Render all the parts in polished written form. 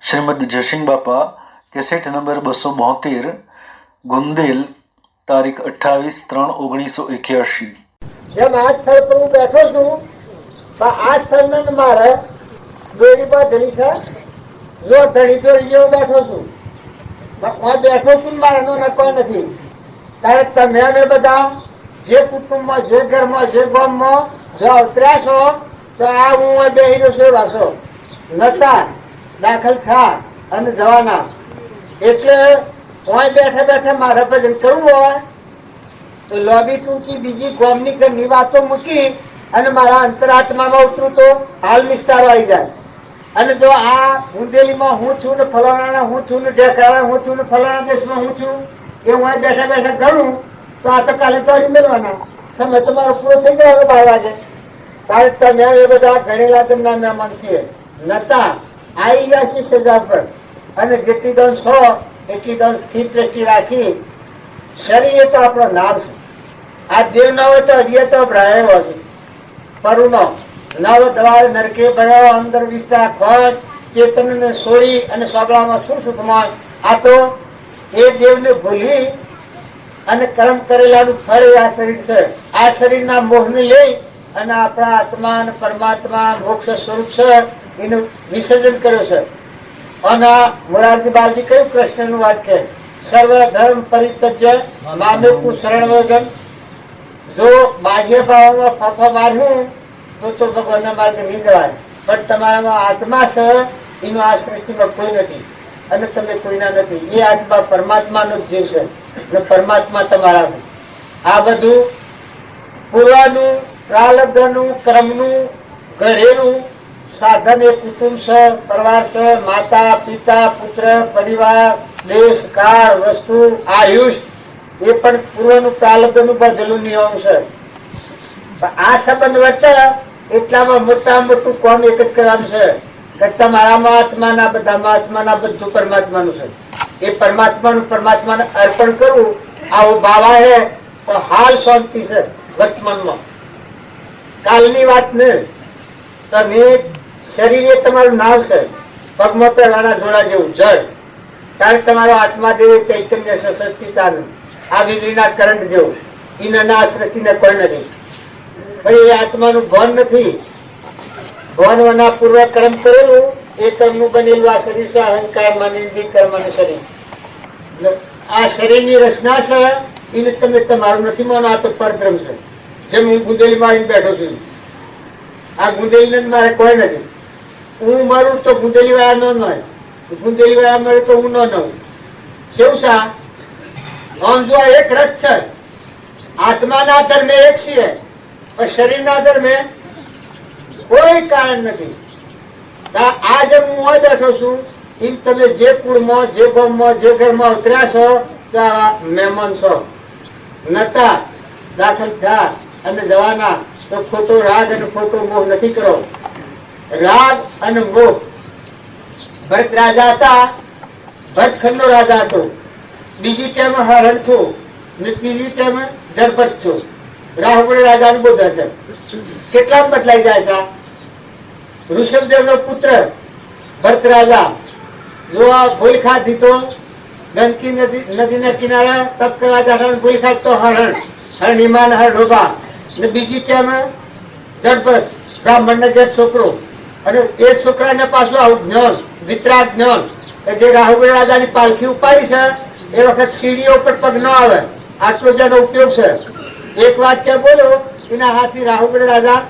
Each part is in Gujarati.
શ્રીમદ જયસિંહ બાપા કેસેટ નંબર 272 ગુંદેલ તારીખ 28/3/1981। જેમ આ સ્થળ પર હું બેઠો છું આ સ્થળ ને મારે દોડી પર ધણી છે જો ધણી પર હું બેઠો છું બેઠો છું મારે એનો નકો નથી ત્યારે તમે અમે બધા જે કુટુંબમાં જે ઘરમાં જે ગામમાં જો અવતર્યા છો તો આ હું બેહી રહ્યો છું વાસો નતા દાખલ થા અને જવાના એટલે હું બેઠા બેઠા મારા ભજન કરવું હોય તો લોબી ટૂંકી બીજી ગામની ઘરની વાતો મૂકી અને મારા અંતરાત્મામાં ઉતરું તો હાલ નિસ્તારો આવી જાય અને જો આ ગુંદેલીમાં હું છું ને ફલાણા હું છું ને ઢેકરાણા હું છું ને ફલાણા દેશમાં હું છું એ હું બેઠા બેઠા ગણું તો આ તો કાલે તોડી મેળવાના સમય તો મારો પૂરો થઈ ગયો 12 વાગે તારે તમે એ બધા ગણેલા તેમના મહેમાન છીએ નતા આવી ગયા છે સજા પર અને જેટલી દંશ હો એટલી દંશ સ્થિર દ્રષ્ટિ રાખી શરીર એ તો આપણો નામ છે આ દેવ ના હોય તો હજી તો ભ્રાયો છે પરુનો નવ દ્વાર નરકે બનાવો અંદર વિસ્તાર ખોટ ચેતન ને છોડી અને સોગળામાં શું સુખમાં આ તો એ દેવને ભૂલી અને કર્મ કરેલાનું ફળ આ શરીર છે આ શરીરના મોહને લઈ અને આપણા આત્મા અને પરમાત્મા મોક્ષ સ્વરૂપ છે એનું વિસર્જન કર્યું છે અને મોરારજી બાપજી કયું કૃષ્ણનું વાક્ય સર્વ ધર્મ પરિત્યજ્ય મામેકુ શરણ વગન જો બાહ્ય ભાવમાં ફાફા માર્યું તો ભગવાનના માર્ગે નીકળાય પણ તમારામાં આત્મા છે એનો આ સૃષ્ટિમાં કોઈ નથી અને તમે કોઈના નથી એ આત્મા પરમાત્માનો જ જીવ છે અને પરમાત્મા તમારા છે આ બધું પૂર્વનું પ્રારબ્ધનું કર્મનું ઘડેલું સાધન એ કુટુંબ છે પરિવાર છે માતા પિતા પુત્ર પરિવાર દેશ કાળ વસ્તુ આયુષ એ પણ પૂર્વનું પ્રારબ્ધનું બધેલું નિયમ છે આ સંબંધ વચ્ચે એટલામાં મોટું કોમ એક જ કરવાનું છે કે તમારામાં આત્માના બધામાં આત્માના બધું પરમાત્માનું છે એ પરમાત્માને અર્પણ કરવું આવું ભાવા હે તો હાલ શાંતિ છે વર્તમાનમાં કાલની વાત ને તમે શરીર એ તમારું નામ છે પગમાં પહેરવાના જોડા જેવું જળ કારણ તમારો આત્મા જેવું ચૈતન્ય સશક્તિતાનું આ વીજળીના કરંટ જેવું એના સૃષ્ટિને કોઈ નથી પણ એ આત્માનું ભાન નથી ભાનવાના પૂર્વ કર્મ કરેલું એ કર્મનું બનેલું આ શરીર છે અહંકાર માની કર્મનું શરીર આ શરીરની રચના છે એને તમે તમારું નથી માનો આ તો પરદ્રમ છે જેમ હું ગુંદેલીમાં આવીને બેઠો છું આ ગુંદેલી મારે કોઈ નથી હું મારું તો ગુંદેલી વાળા ન હોય ગુંદેલી વાળા મળે તો હું ન નવું કેવું છે આમ જો એક રથ છે આત્માના ધર્મે એક છીએ પણ શરીરના ધર્મે કોઈ કારણ નથી આ જેમ હું હોય બેઠો છું એમ તમે જે કુળમાં જે ગામમાં જે ઘરમાં ઉતર્યા છો ત્યાં મહેમાન છો નતા દાખલ થયા અને જવાના તો ખોટો રાગ અને ખોટો મોહ નથી કરો રાગ અને મોહ ભરત રાજા હતા ભરતખંડ નો રાજા હતો બીજી ટાઈમે હરણ છું ને ત્રીજી ટાઈમે જરપત છું રાહુલ રાજા નું બોધ છે કેટલા બદલાઈ જાય છે ઋષભદેવ નો પુત્ર ભરત રાજા જો આ ભૂલ ખાધી તો ગંદકી નદીના કિનારે તપ કરવા જતા ભૂલ ખાધ તો હરણ હિમાન હર ઢોબા ને બીજી ટાઈમે જરપત બ્રાહ્મણ ને જે છોકરો અને એ છોકરાને પાછું આવું જ્ઞાન વિતરાગ જ્ઞાન જે રાહુલ રાજાની પાલખી ઉપાડી છે એ વખત સીડીઓ પર પગ ન આવે આટલો જેનો ઉપયોગ છે એક વાત છે બોલો એના હાથથી રાહુલ રાજા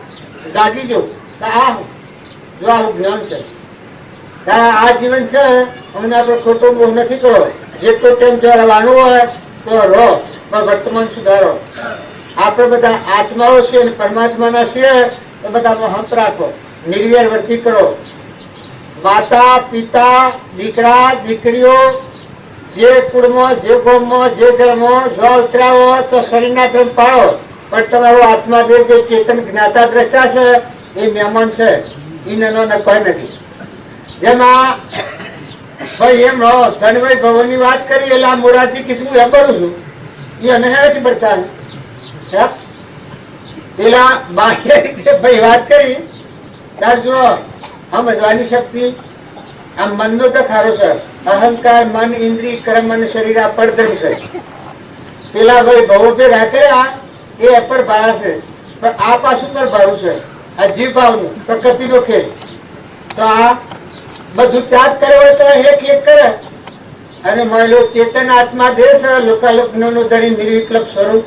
જાગી જો જો આવું જ્ઞાન છે આ જીવન છે અમને આપણે ખોટો મોહ નથી કરો જેટલો ટાઈમ જો રહેવાનું હોય તો રહો પણ વર્તમાન સુધારો આપણે બધા આત્માઓ છે અને પરમાત્માના છીએ તો બધા હંપ રાખો નિર્વેર વર્તી કરો માતા પિતા દીકરા દીકરીઓ જે કુળમાં જે ગામમાં જે ઘરમાં જો ઉતરાવો તો શરીરના ધર્મ પાડો પણ તમારો આત્મા જે ચેતન જ્ઞાતા દ્રષ્ટા છે એ મહેમાન છે એનો કોઈ નથી જેમ આ ભાઈ એમ રહો ધનભાઈ ભવનની વાત કરી એટલે આ મોરારજી કિસ્મું એમ કરું છું એ અનહેરથી પડતા પેલા બાહ્ય રીતે ભાઈ વાત કરી ત્યાં જો સમજવાની શક્તિ આ મનનો દખારો છે. અહંકાર, મન, ઇન્દ્રિય, કર્મ અને શરીર આ પડધરી છે. પેલા ભાઈ ભવો ભેગા કર્યા એ અપર ભાડા છે, પણ આ પાછું પર ભાડું છે. આ જીવ ભાવનું પ્રકૃતિનો ખેલ. તો આ બધું ત્યાગ કર્યો હોય તો એક એક કરે અને મળ્યો ચેતન આત્મા દેશ લોકાલોકનો ધણી નિર્વિકલ્પ સ્વરૂપ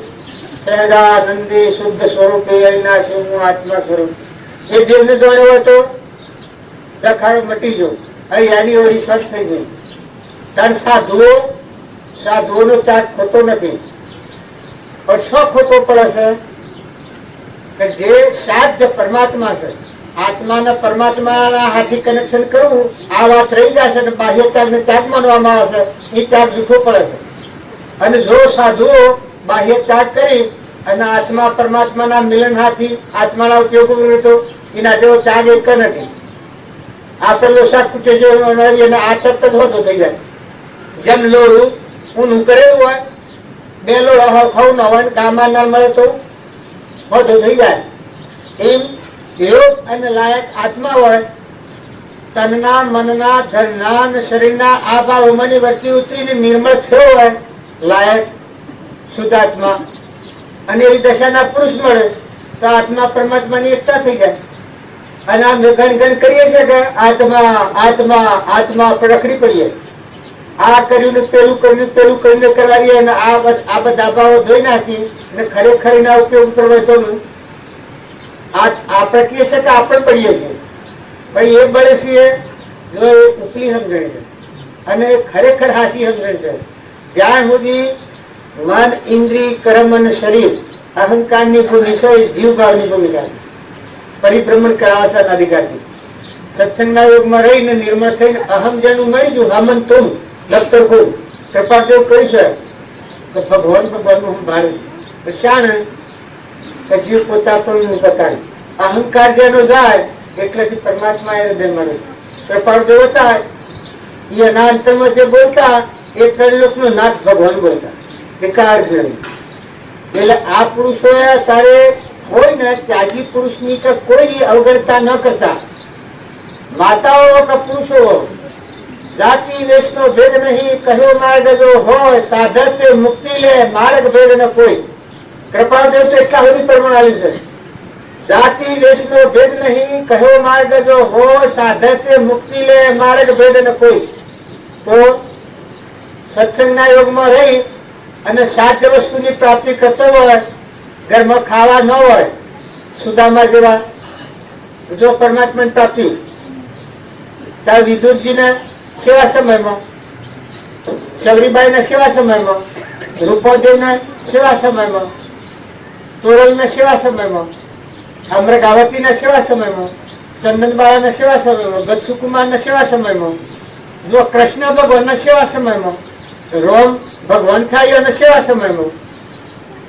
સહજાનંદી શુદ્ધ સ્વરૂપ અવિનાશી હું આત્મા સ્વરૂપ. એ દેવને જોડે હોય તો દખાડો મટી ગયો, યાની ઓળી સ્વસ્થ થઈ ગઈ. તાર સાધુઓનો ત્યાગ ખોટો નથી, પણ શો ખોટો પડે છે કે જે સાધ્ય પરમાત્મા છે, આત્માના પરમાત્માના હાથી કનેક્શન કરવું આ વાત રહી જશે અને બાહ્ય ત્યાગને ત્યાગ માનવામાં આવે છે. એ ત્યાગ જૂઠો પડે છે. અને જો સાધુઓ બાહ્ય ત્યાગ કરી અને આત્મા પરમાત્માના મિલન હાથી આત્માના ઉપયોગ તો એના જેવો ત્યાગ એક નથી. આપણે શાક તૂટે છે અને આ તરત જ હોતો થઈ જાય. જેમ લોડું ઊનું કરેલું હોય, બે લોડા ખાવું ન હોય કામમાં ના મળે તો હોતો થઈ જાય. એમ યોગ અને લાયક આત્મા હોય, તનના, મનના, ધનના અને શરીરના આ ભાવોમાંની વચ્ચે ઉતરીને નિર્મળ થયો હોય લાયક શુદ્ધ આત્મા, અને એવી દશાના પુરુષ મળે તો આત્મા પરમાત્માની એકતા થઈ જાય. અને આમ ગણ કરીએ છીએ કે આત્મા આત્મા આત્મા રખડી પડીએ. આ કર્યું પેલું કર્યું પેલું કરીને કરવાડીએ અને આ બધા ભાવો ધોઈ નાખી અને ખરેખર એના ઉપયોગ કરવા તો આપણે કહીએ છીએ કે આપણે પડીએ છીએ, પણ એ બળે છીએ જો એ ઉપલી સમજણ છે અને ખરેખર હાસી સમજણ છે. જ્યાં સુધી મન, ઇન્દ્રિય, કર્મ અને શરીર અહંકારની ભૂમિ છે, જીવ ભાવની ભૂમિકા પરિભ્રમણ કરાવે છે અધિકારથી. સત્સંગના યોગમાં રહીને નિર્મળ થઈને અહમ જેનું મળી ગયું, હમન તુમ દફતર ખૂબ કૃપાદેવ કહી છે કે ભગવાનનું હું ભાડું શાણે જીવ પોતા પણ બતાવે. અહંકાર જેનો જાય એટલેથી પરમાત્મા એ હૃદય મળે. કૃપાદેવ હતા એના અંતરમાં જે બોલતા એ ત્રણ લોકનો નાથ ભગવાન બોલતા એકાળ નહીં. એટલે આ પુરુષો તારે કોઈ ને ત્યાગી પુરુષની કે કોઈની અવગણતા ન કરતા. માતાઓ કે પુરુષો જાતિ વેશનો ભેદ નહીં, કહ્યો માર્ગ જો હોય સાધક મુક્તિ લે માર્ગ ભેદ ન કોઈ. કૃપાદેવ તો એટલા સુધી પ્રમાણ આવ્યું છે. જાતિ વેશનો ભેદ નહીં, કહ્યો માર્ગ જો હોય સાધક મુક્તિ લે માર્ગ ભેદ ન કોઈ. તો સત્સંગના યોગમાં રહી અને સાધ્ય વસ્તુની પ્રાપ્તિ કરતો હોય, ઘરમાં ખાવા ન હોય, સુદામા જેવા જો પરમાત્માની પ્રાપ્તિ ત્યારે વિદુરજીને સેવા સમયમાં, શબરીબાઈના સેવા સમયમાં, રૂપોદેવના સેવા સમયમાં, તોરલના સેવા સમયમાં, અમરગાવતીના સેવા સમયમાં, ચંદનબાળાના સેવા સમયમાં, ગચ્છુકુમારના સેવા સમયમાં, જો કૃષ્ણ ભગવાનના સેવા સમયમાં, રોમ ભગવાન થાઈઓના સેવા સમયમાં,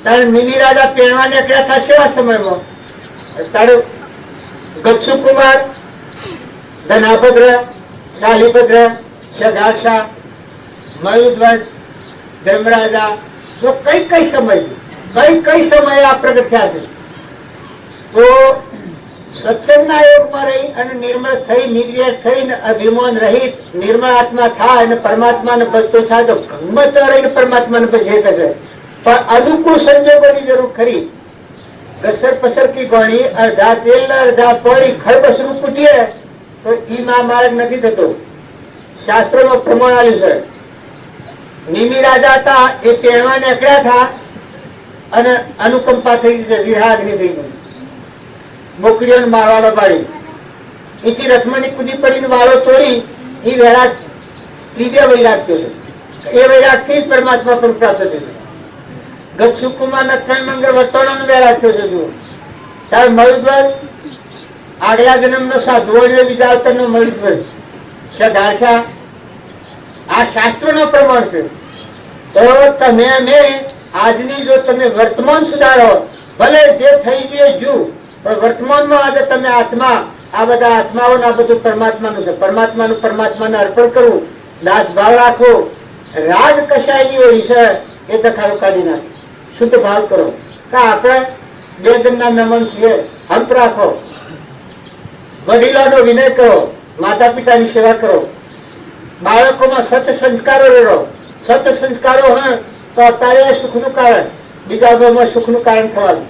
તારે મિની રાજા પેણવા નીકળ્યા હતા સેવા સમયમાં, તારે ગચ્છુકુમાર, ધનાભદ્ર, શાલીભદ્ર, શગાશા, મયુધ્વજ, ધર્મરાજા, જો કઈ સમયે આ પ્રગટ થયા છે. તો સત્સંગના યોગમાં રહી અને નિર્મળ થઈ, નિર્જર થઈને અભિમાન રહિત નિર્મળ આત્મા થાય અને પરમાત્માને ભજતો થાય તો ગમત રહીને પરમાત્માને ભજે થશે. પણ અનુકૂળ સંજોગોની જરૂર ખરી. ઘસર પસર કી ગોળી અડધા તેલ અડધા પાણી ખડબસરું પૂટીએ તો ઈમાં માર્ગ નથી થતો. શાસ્ત્રોમાં પ્રમાણ આલ્યું છે. નિમિ રાજા હતા એ પેણવા નીકળ્યા હતા અને અનુકંપા થઈ ગઈ છે, વિરાગ્નિ થઈ ગઈ, મોકલીઓને મારવાડો પાડી. એથી રથમાંની કૂદી પડીને વાળો તોડી એ વૈરાગ ત્રીજો વૈરાગ થયો છે. એ વૈરાગથી જ પરમાત્મા પણ પ્રાપ્ત થયું. ગચ્છુકુમારના ત્રણ મંગળ વર્તણોનો વૈરાગ થયો છે. જુઓ તારે મયુધ્વજ આગલા જન્મનો સાધુઓને બીજા અવતારનો મયુધ્વજ, સદાશા આ શાસ્ત્રોનો પ્રમાણ છે. તો તમે અમે આજની જો તમે વર્તમાન સુધારો, ભલે જે થઈ ગયું જુ, પણ વર્તમાનમાં આજે તમે આત્મા, આ બધા આત્માઓને આ બધું પરમાત્માનું છે. પરમાત્માને અર્પણ કરવું, દાસ ભાવ રાખવો, રાગ કશાયની હોળી છે એ દખાડો કાઢી નાખો, શુદ્ધ ભાવ કરો કે આપણે બે જણના મહેમાન છીએ, હંપ રાખો, વડીલોનો વિનય કરો, માતા પિતાની સેવા કરો, બાળકોમાં સત સંસ્કારો રહો. સત સંસ્કારો હોય તો અત્યારે સુખનું કારણ, બીજા ભાવમાં સુખનું કારણ થવાનું.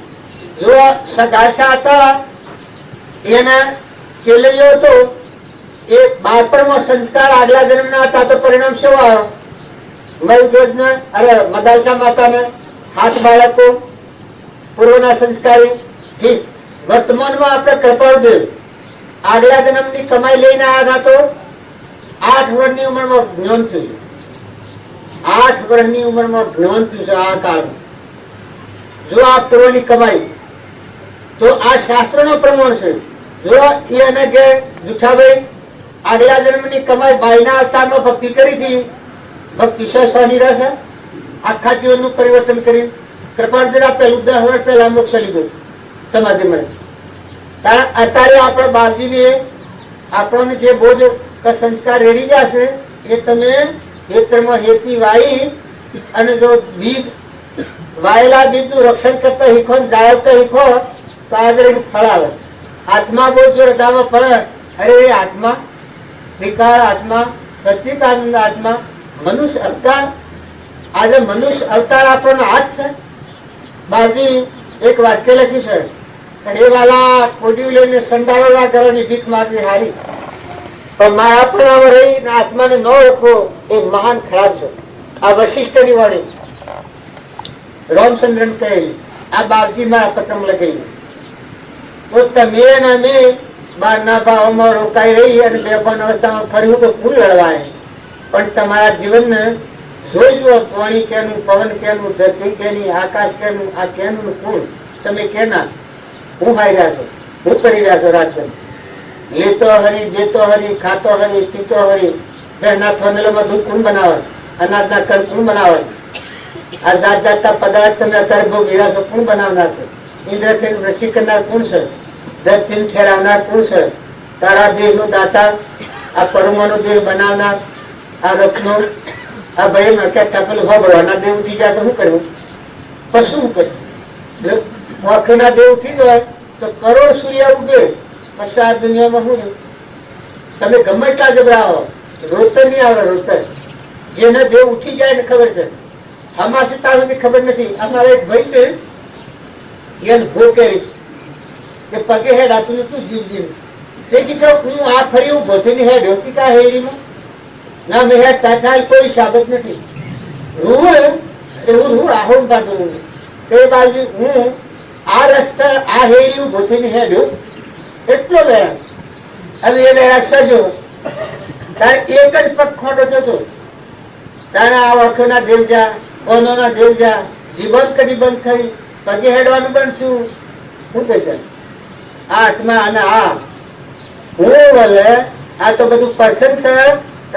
જો સગાસા હતા એના ચેલૈયો હતો, એ બાળપણમાં સંસ્કાર આગલા જન્મના હતા તો પરિણામ શું આવ્યો? મયુધ્વજના અરે મદાલસા માતાને 7 બાળકો પૂર્વના સંસ્કારી. ઠીક. વર્તમાનમાં આપણે કૃપાળદેવ આગલા જન્મની કમાઈ લઈને આવ્યા હતા તો 8 વર્ષની ઉંમરમાં જ્ઞાન થયું. 8 વર્ષની ઉંમરમાં જ્ઞાન થયું છે આ કાળ. જો આ પૂર્વની કમાઈ તો આ શાસ્ત્રનો પ્રમાણ છે. જો એને કે જુઠાભાઈ આગલા જન્મની કમાઈ બાઈના અવતારમાં ભક્તિ કરી હતી, ભક્તિ સહની રહેશે, આખા જીવનનું પરિવર્તન કરી. કૃપાળદેવ પહેલું 10 વર્ષ પહેલા મોક્ષ લીધું સમાધિ મળે. કારણ અત્યારે આપણા બાપજીને આપણને જે બોધ સંસ્કાર રેડી ગયા છે એ તમે ખેતરમાં હેતી વાઈ અને જો બીજ વાયેલા બીજનું રક્ષણ કરતા શીખો, જાળવતા શીખો તો આગળ ફળ આવે. આત્મા બહુ જો હૃદયમાં પડે, અરે એ આત્મા ત્રિકાળ આત્મા, સચ્ચિદાનંદ આત્મા, મનુષ્ય અવતાર. આજે મનુષ્ય અવતાર આપણને હાથ છે. બાજી એક વાક્ય લખી છે, એ વાલા કોડિયું લઈને સંડારોના ઘરોની ભીખ માગવી હારી, પણ મારા પણ રહી આત્માને ન ઓળખવો એ મહાન ખરાબ છે. આ વશિષ્ઠની વાણી રામચંદ્રન કહેલી, આ બાપજી મારા પત્રમ લખેલી. તો તમે અને અમે બહારના ભાવમાં રોકાઈ રહી અને બેભાન અવસ્થામાં ફર્યું તો પૂર લડવાય. પણ તમારા જીવનને જોઈ જુઓ, પાણી કેનું, પવન કેનું, ધરતી કેની, આકાશ કેનું, આ કેનું કુળ, તમે કેના, હું ખાઈ રહ્યા છો, હું કરી રહ્યા છો રાજન. લેતો હરી, જેતો હરી, ખાતો હરી, પીતો હરી. બહેના ફેમિલીમાં દૂધ કોણ બનાવે? અનાજના કર કોણ બનાવે? આ જાત જાતના પદાર્થ તમે અત્યારે ભોગવી રહ્યા છો, કોણ બનાવનાર છે? ઇન્દ્રથી વૃષ્ટિ કરનાર કોણ છે? ધરતી ઠેરાવનાર કોણ છે? તારા દેહ નો દાતા, આ પરમાણુ દેહ બનાવનાર, આ રત્નો, આ ભાઈ નક્યા પેલું ભગવાનના દેહ ઉઠી જાય તો શું કરવું? પછી શું કર્યું? મોખના દેહ ઉઠી જાય તો કરોડ સૂર્ય ઉગે, પછી આ દુનિયામાં શું? તમે ગમે એટલા જબરાવો, રોતર નહીં આવે. રોતર જેને દેહ ઉઠી જાય ને ખબર છે. અમાસે તાળ સુધી ખબર નથી. અમારે એક ભાઈ છે, એને ભોકેરી કે પગે હેડ આતું તું જીવ જીવ તે કીધું હું આ ફરી ઉભો થઈને હેડ હોતી કા હેડીમાં ના મેં હેડ તાથા કોઈ સાબત નથી. રૂ એવું રૂ આહોમ બાજુ તે બાજુ હું આ રસ્તા આ હેડી ઉભો થઈને હેડ્યો એટલો વેરા. હવે એ વેરા સજો તારે એક જ પગ ખોટો જતો, તારે આ વખતના દેવ જા, કોનોના દેવ જા, જીવન કદી બંધ કરી, પગે હેડવાનું બંધ થયું. શું કહેશે આ આત્મા? અને આ હું બોલે આ તો બધું પર્સન છે,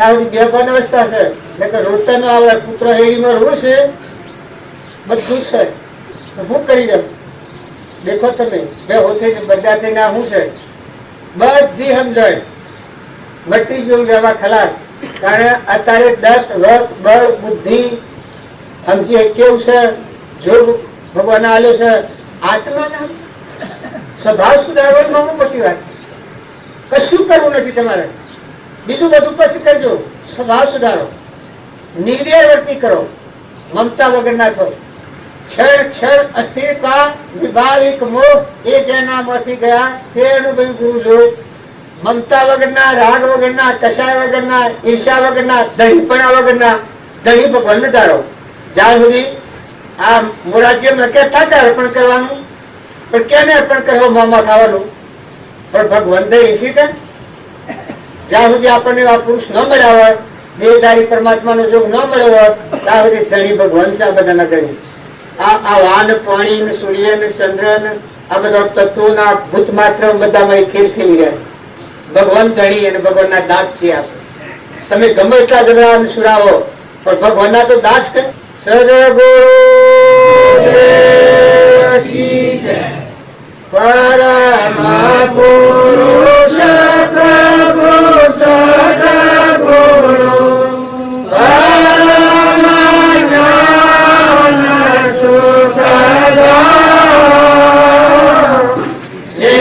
આ બધી બેભાન અવસ્થા છે. એટલે કે રોતા નો આવે પુત્ર હેડીમાં રહું છે, બધું છે. શું કરી દઉં? દેખો તમે બે હોતી બધા થઈને આ શું છે? બધી સમજણ મટી ગયું રહેવા ખલાસ. કારણ અત્યારે દત્ત વત બળ બુદ્ધિ સમજી કેવું છે, જોગ ભગવાન આલ્યો છે. આત્માના સ્વભાવ સુધારવામાં બહુ મોટી વાત. કશું કરવું નથી તમારે, બીજું બધું પછી કરજો. સ્વભાવ સુધારો, નિર્દય વર્તી કરો, મમતા વગર ના થો. ક્ષણ ક્ષણ અસ્થિરતા વિભાવિક મોહ એ જેનામાંથી ગયા તે અનુભવી લો. મમતા વગરના, રાગ વગરના, કશાય વગરના, ઈર્ષા વગરના, દહીંપણા વગરના. દહીં ભગવાન ધારો જ્યાં સુધી આ મોરાજીમાં કે ઠાઠા અર્પણ કરવાનું, પણ કેને અર્પણ કરવો? મોંમાં ખાવાનું. પણ ભગવાન દહીં છે જ્યાં સુધી આપણને આ પુરુષ ન મળ્યા હોય, દેહધારી પરમાત્માનો જોગ ન મળ્યો હોય, ત્યાં સુધી ધણી ભગવાન છે. આ બધા કરી આ વાન, પાણી, સૂર્ય ને ચંદ્ર ને આ બધા તત્વોના ભૂત માત્ર બધામાં ખેલ ખેલી રહ્યા. ભગવાન ધણી અને ભગવાનના દાસ છે. આપણે તમે ગમે એટલા ઝઘડા સુરાવો પણ ભગવાનના તો દાસ કે સદગુરુ પરમ પુરુષ પ્રભુ સદગુરુ પરમ જ્ઞાન સુખદા જે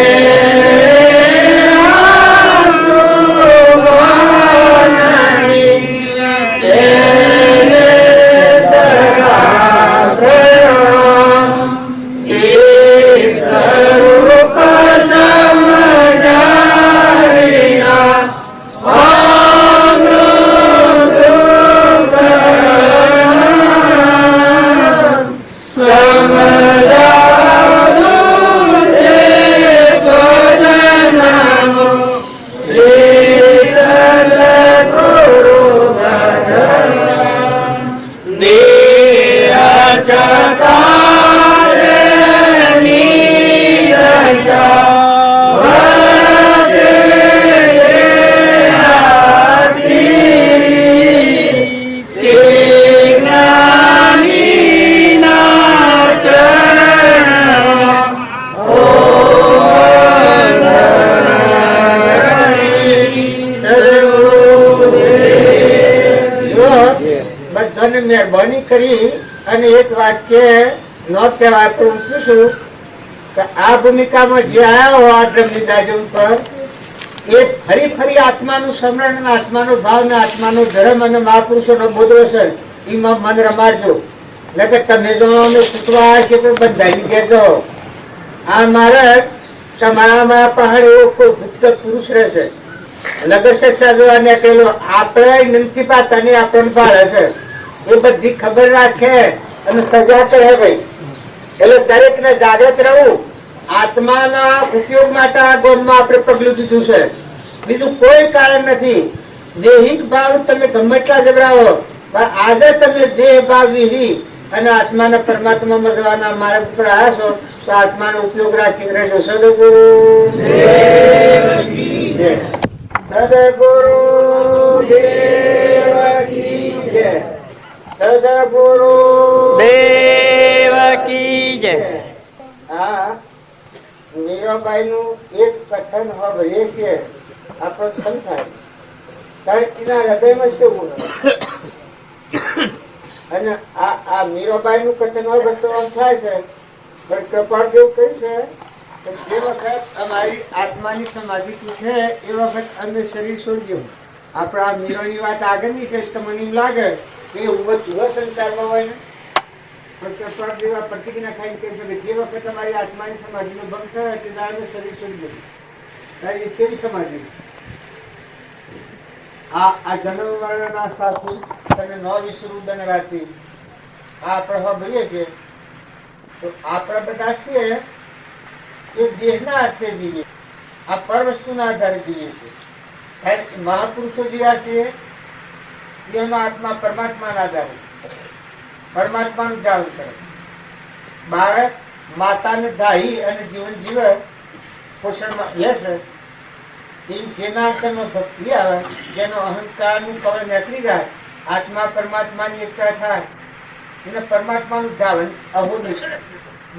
તને મહેરબાની કરી અને એક વાક્ય ન કહેવાય પણ હું પૂછું કે આ ભૂમિકામાં જે આવ્યા હો આ ધર્મની દાજુ પર એ ફરી ફરી આત્માનું સ્મરણ અને આત્માનો ભાવ ને આત્માનો ધર્મ અને મહાપુરુષોનો બોધ હશે એમાં મન રમાડજો. એટલે કે તમે જો છૂટવા છે પણ બંધાઈને કહેજો આ મહારાજ તમારા મારા પહાડ એવો કોઈ ભૂત પુરુષ રહેશે નગર સાધવાને કહેલો આપણે નથી પાતા ને આપણને ભાળે છે એ બધી ખબર રાખે અને સજા કરે ભાઈ. એટલે દરેક ને જાગૃત રહેવું. આત્માના ઉપયોગ માટે આ ગોળમાં આપણે પગલું દીધું છે, બીજું કોઈ કારણ નથી. દેહિક ભાવ તમે ગમે એટલા જબરાવો પણ આજે તમે દેહ ભાવ વિહી અને આત્માના પરમાત્મામાં જવાના માર્ગ પર આવ્યા છો તો આત્માનો ઉપયોગ રાખી રહેજો. સદગુરુ સદગુરુ દેવ કી જય. સદગુરુ દેવ કી જય. હા, મીરાબાઈ નું એક કથન હવે છે આપણો સંસાર કારણ એના હૃદયમાં શું અને આ મીરાબાઈ નું કથન હવે થાય છે પણ કૃપાળદેવ કહ્યું છે કે જે વખત અમારી આત્માની સમાધિ છે એ વખત અમે શરીર છોડજો. આપણે આ મીરાની વાત આગળની છે તો મને એમ લાગે કે સંસારમાં હોય ને પ્રતિજ્ઞા ખાઈને કહે છે કે જે વખત અમારી આત્માની સમાધિનો ભંગ થાય તે દાડે શરીર છોડી દે શેરી સમાધિ. આ જન્મ મરણના સાથી તમે ન વિસરું દન રાતી આ આપણે હવે ભરીએ છીએ તો આપણે બધા છીએ એ દેહના હાથે જીવીએ, આ પર વસ્તુના આધારે જીવીએ છીએ. મહાપુરુષો જેવા છીએ એનો આત્મા પરમાત્માના આધારે પરમાત્માનું જાણ કરે. બાળક માતાને ધાઈ અને જીવન જીવે પોષણમાં બેસે જેના અંતરમાં ભક્તિ આવે જેનો અહંકારનું કવર નીકળી જાય આત્મા પરમાત્માની એકતા થાય એને પરમાત્માનું ધાવન અહોનું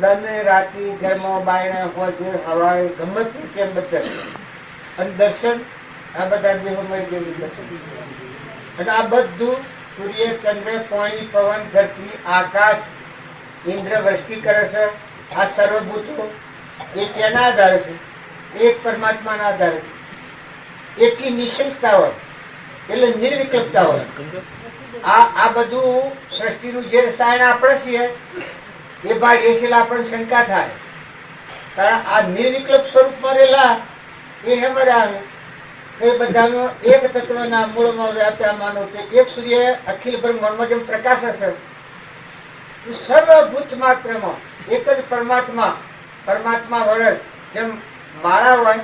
દને રાતી ઘરમાં બાયણા હોય હવાએ ગમે કેમ બધા અને દર્શન આ બધા દેહોમાં દર્શન અને આ બધું સૂર્ય ચંદ્ર પાણી પવન ધરતી આકાશ ઇન્દ્ર વૃષ્ટિ કરે છે આ સર્વભૂતો એ તેના આધારે છે, એક પરમાત્માના આધારે છે. એટલી નિશંકતા હોય એટલે નિર્વિકલ્પતા હોય. આ બધું સૃષ્ટિનું જે રસાયણ આપણે છીએ એ ભાડીએ છે આપણને શંકા થાય કારણ આ નિર્વિકલ્પ સ્વરૂપમાં રહેલા એ હેમરા એ બધાનો એક તત્વના મૂળમાં વ્યાપ્યા માનો છે. એક સૂર્ય અખિલ બ્રહ્માંડમાં જેમ પ્રકાશ હશે સર્વભૂત માત્રમાં એક જ પરમાત્મા વડે જેમ માળા હોય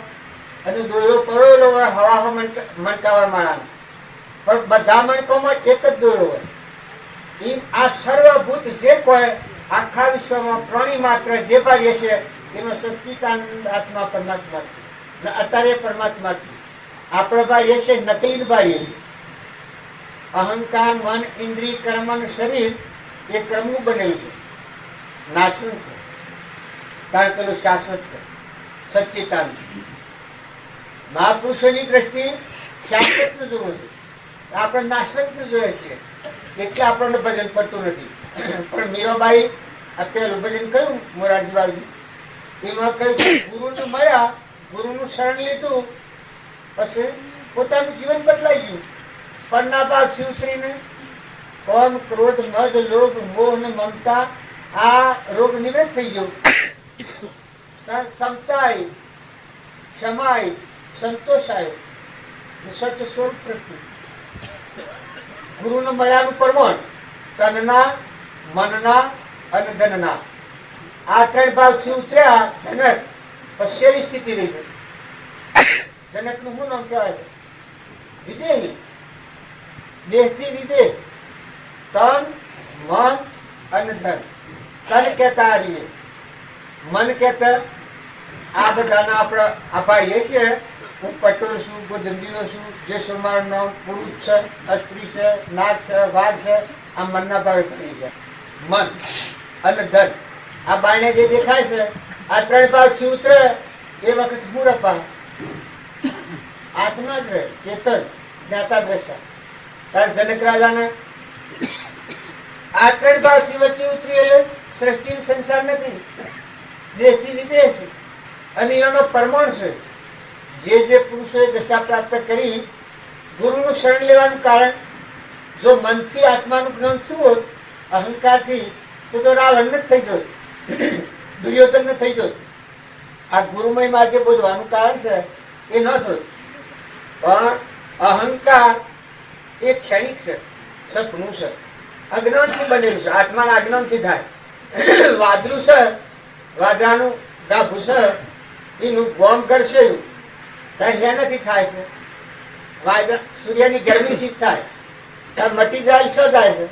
અને દોરો પરોયેલો હોય હવા મણકા હોય માળાનો પણ બધા મણકોમાં એક જ દોરો હોય. એમ આ સર્વભૂત જે કોઈ આખા વિશ્વમાં પ્રાણી માત્ર જે કાર્ય છે એનો સચ્ચિદાનંદ આત્મા પરમાત્મા છે. અત્યારે પરમાત્મા છે. આપણે બાળીએ છીએ નકલી બાળીએ છીએ. અહંકાર મન ઇન્દ્રિય કર્મ અને શરીર એ ક્રમનું બનેલું છે, નાશવંત છે કારણ કે શાશ્વત છે સચ્ચિદાનંદ. મહાપુરુષોની દ્રષ્ટિ શાશ્વત નું જોવું છે, આપણે નાશવંત નું જોઈએ છીએ એટલે આપણને ભજન પડતું નથી. પણ મીરાબાઈ આ પેલું ભજન કહ્યું મોરારજી બાબુ એમાં કહ્યું ગુરુને મળ્યા ગુરુનું શરણ લીધું પછી પોતાનું જીવન બદલાઈ ગયું. પરના ભાવ શિવશ્રીને કોમ ક્રોધ મદ લોભ મોહ ને મમતા આ રોગ નિવૃત્ત થઈ ગયો. સમતાય ક્ષમાય સંતોષાય સત્ય સ્વરૂપ પ્રત્યે ગુરુને મળ્યાનું પ્રમાણ તનના મનના અને ધનના આ ત્રણ ભાવ થી ઉતર્યા જનક પછી સ્થિતિ રહી ગઈ. જનક નું શું નામ કહેવાય છે? વિદેહી. દેહથી વિદેહ. તન મન અને ધન. તન કહેતા હારીએ, મન કહેતા આ બધાના આપણે આભારીએ છીએ. હું પટોળ છું, ગોધંબીનો છું, જે સુમાર નામ પુરુષ છે, સ્ત્રી છે, નાગ છે, વાઘ છે, આ મનના ભાવે કરી છે. મન અને ધન આ બાયણે જે દેખાય છે આ ત્રણ ભાવ થી ઉતરે એ વખત હું રપા આત્મા જ રહે ચેતન જ્ઞાતા દ્રષ્ટા. કારણ જનક રાજાને આ ત્રણ ભાવથી વચ્ચે ઉતરી એટલે સૃષ્ટિ સંસાર નથી, દેશથી વિદેશ છે અને એનો પરમાણ છે. જે પુરુષોએ દશા પ્રાપ્ત કરી ગુરુનું શરણ લેવાનું કારણ, જો મનથી આત્માનું જ્ઞાન થયું હોત અહંકારથી, તો રાવણ જ થઈ ગયો, દુર્યોધન થઈ ગયો. આ ગુરુમય માં જે બોધવાનું કારણ છે એ ન થયું. પણ અહંકાર એ ક્ષણિક છે, સપનું છે, અજ્ઞાનથી બનેલું છે, આત્માના અજ્ઞાનથી થાય. વાદળું છે, વાદળાનું ગાભું છે, એનું ગોમ કરશે નથી થાય છે. વાદળ સૂર્યની ગરમીથી જ થાય, ત્યારે મટી જાય શું જાય છે?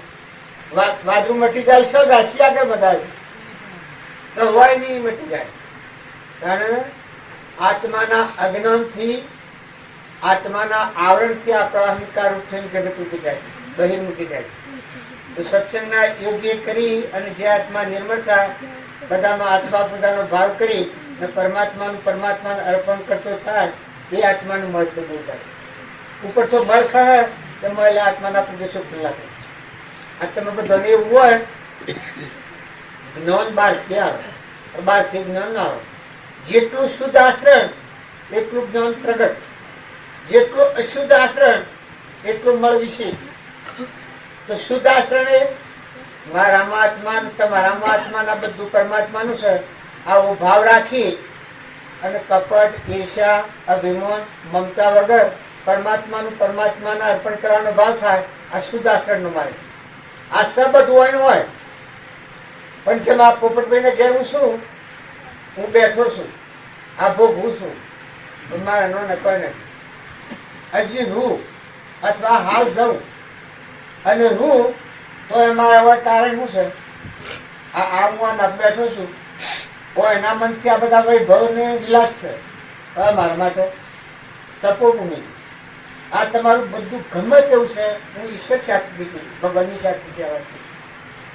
વાદળું મટી જાય શું જાય છે? આગળ વધારે તો હોય નહીં મટી જાય. કારણ આત્માના અજ્ઞાનથી, આત્માના આવરણથી આપણા અહંકાર ઉઠીને જગત ઉઠી જાય, બહિર્મુખી જાય. તો સત્સંગના યોગ્ય કરી અને જે આત્મા નિર્મળ થાય, બધામાં આત્મા પોતાનો ભાવ કરી અને પરમાત્માને અર્પણ કરતો થાય, એ આત્માનું મહત્વ દૂર થાય. ઉપર તો બળ ખા તો મળે આત્માના પ્રદેશો ખુલ્લા થાય. આ તમે બધાને એવું હોય જ્ઞાન બહારથી આવે, બહારથી જ્ઞાન ના આવે. જેટલું શુદ્ધ આચરણ એટલું જ્ઞાન પ્રગટ, જેટલું અશુદ્ધ આચરણ એટલું મળ વિશેષ. તો શુદ્ધ આચરણ એ મારામાં આત્મા, તમારામાં આત્માના બધું પરમાત્માનું છે, આવો ભાવ રાખી અને કપટ, ઈર્ષ્યા, અભિમાન, મમતા વગર પરમાત્માને અર્પણ કરવાનો ભાવ થાય. આ શુદ્ધ આચરણ નું મારે. આ સબ બધું હોય પણ જેમ આ પોપટભાઈ ને ઘેર હું છું, હું બેઠો છું, આ ભોગવું છું, મારા નો કોઈ નથી. હજી હું અથવા હાલ જઉં અને હું તો એમાં હવે કારણ શું છે? આ હું બેઠો છું, એના મનથી આ બધા વૈભવ ને વિલાસ છે. હવે મારા માટે તપોભૂમિ, આ તમારું બધું ગમે તેવું છે. હું ઈશ્વર શાસ્ત્રી છું, ભગવાનની શાસ્ત્રી કહેવાય.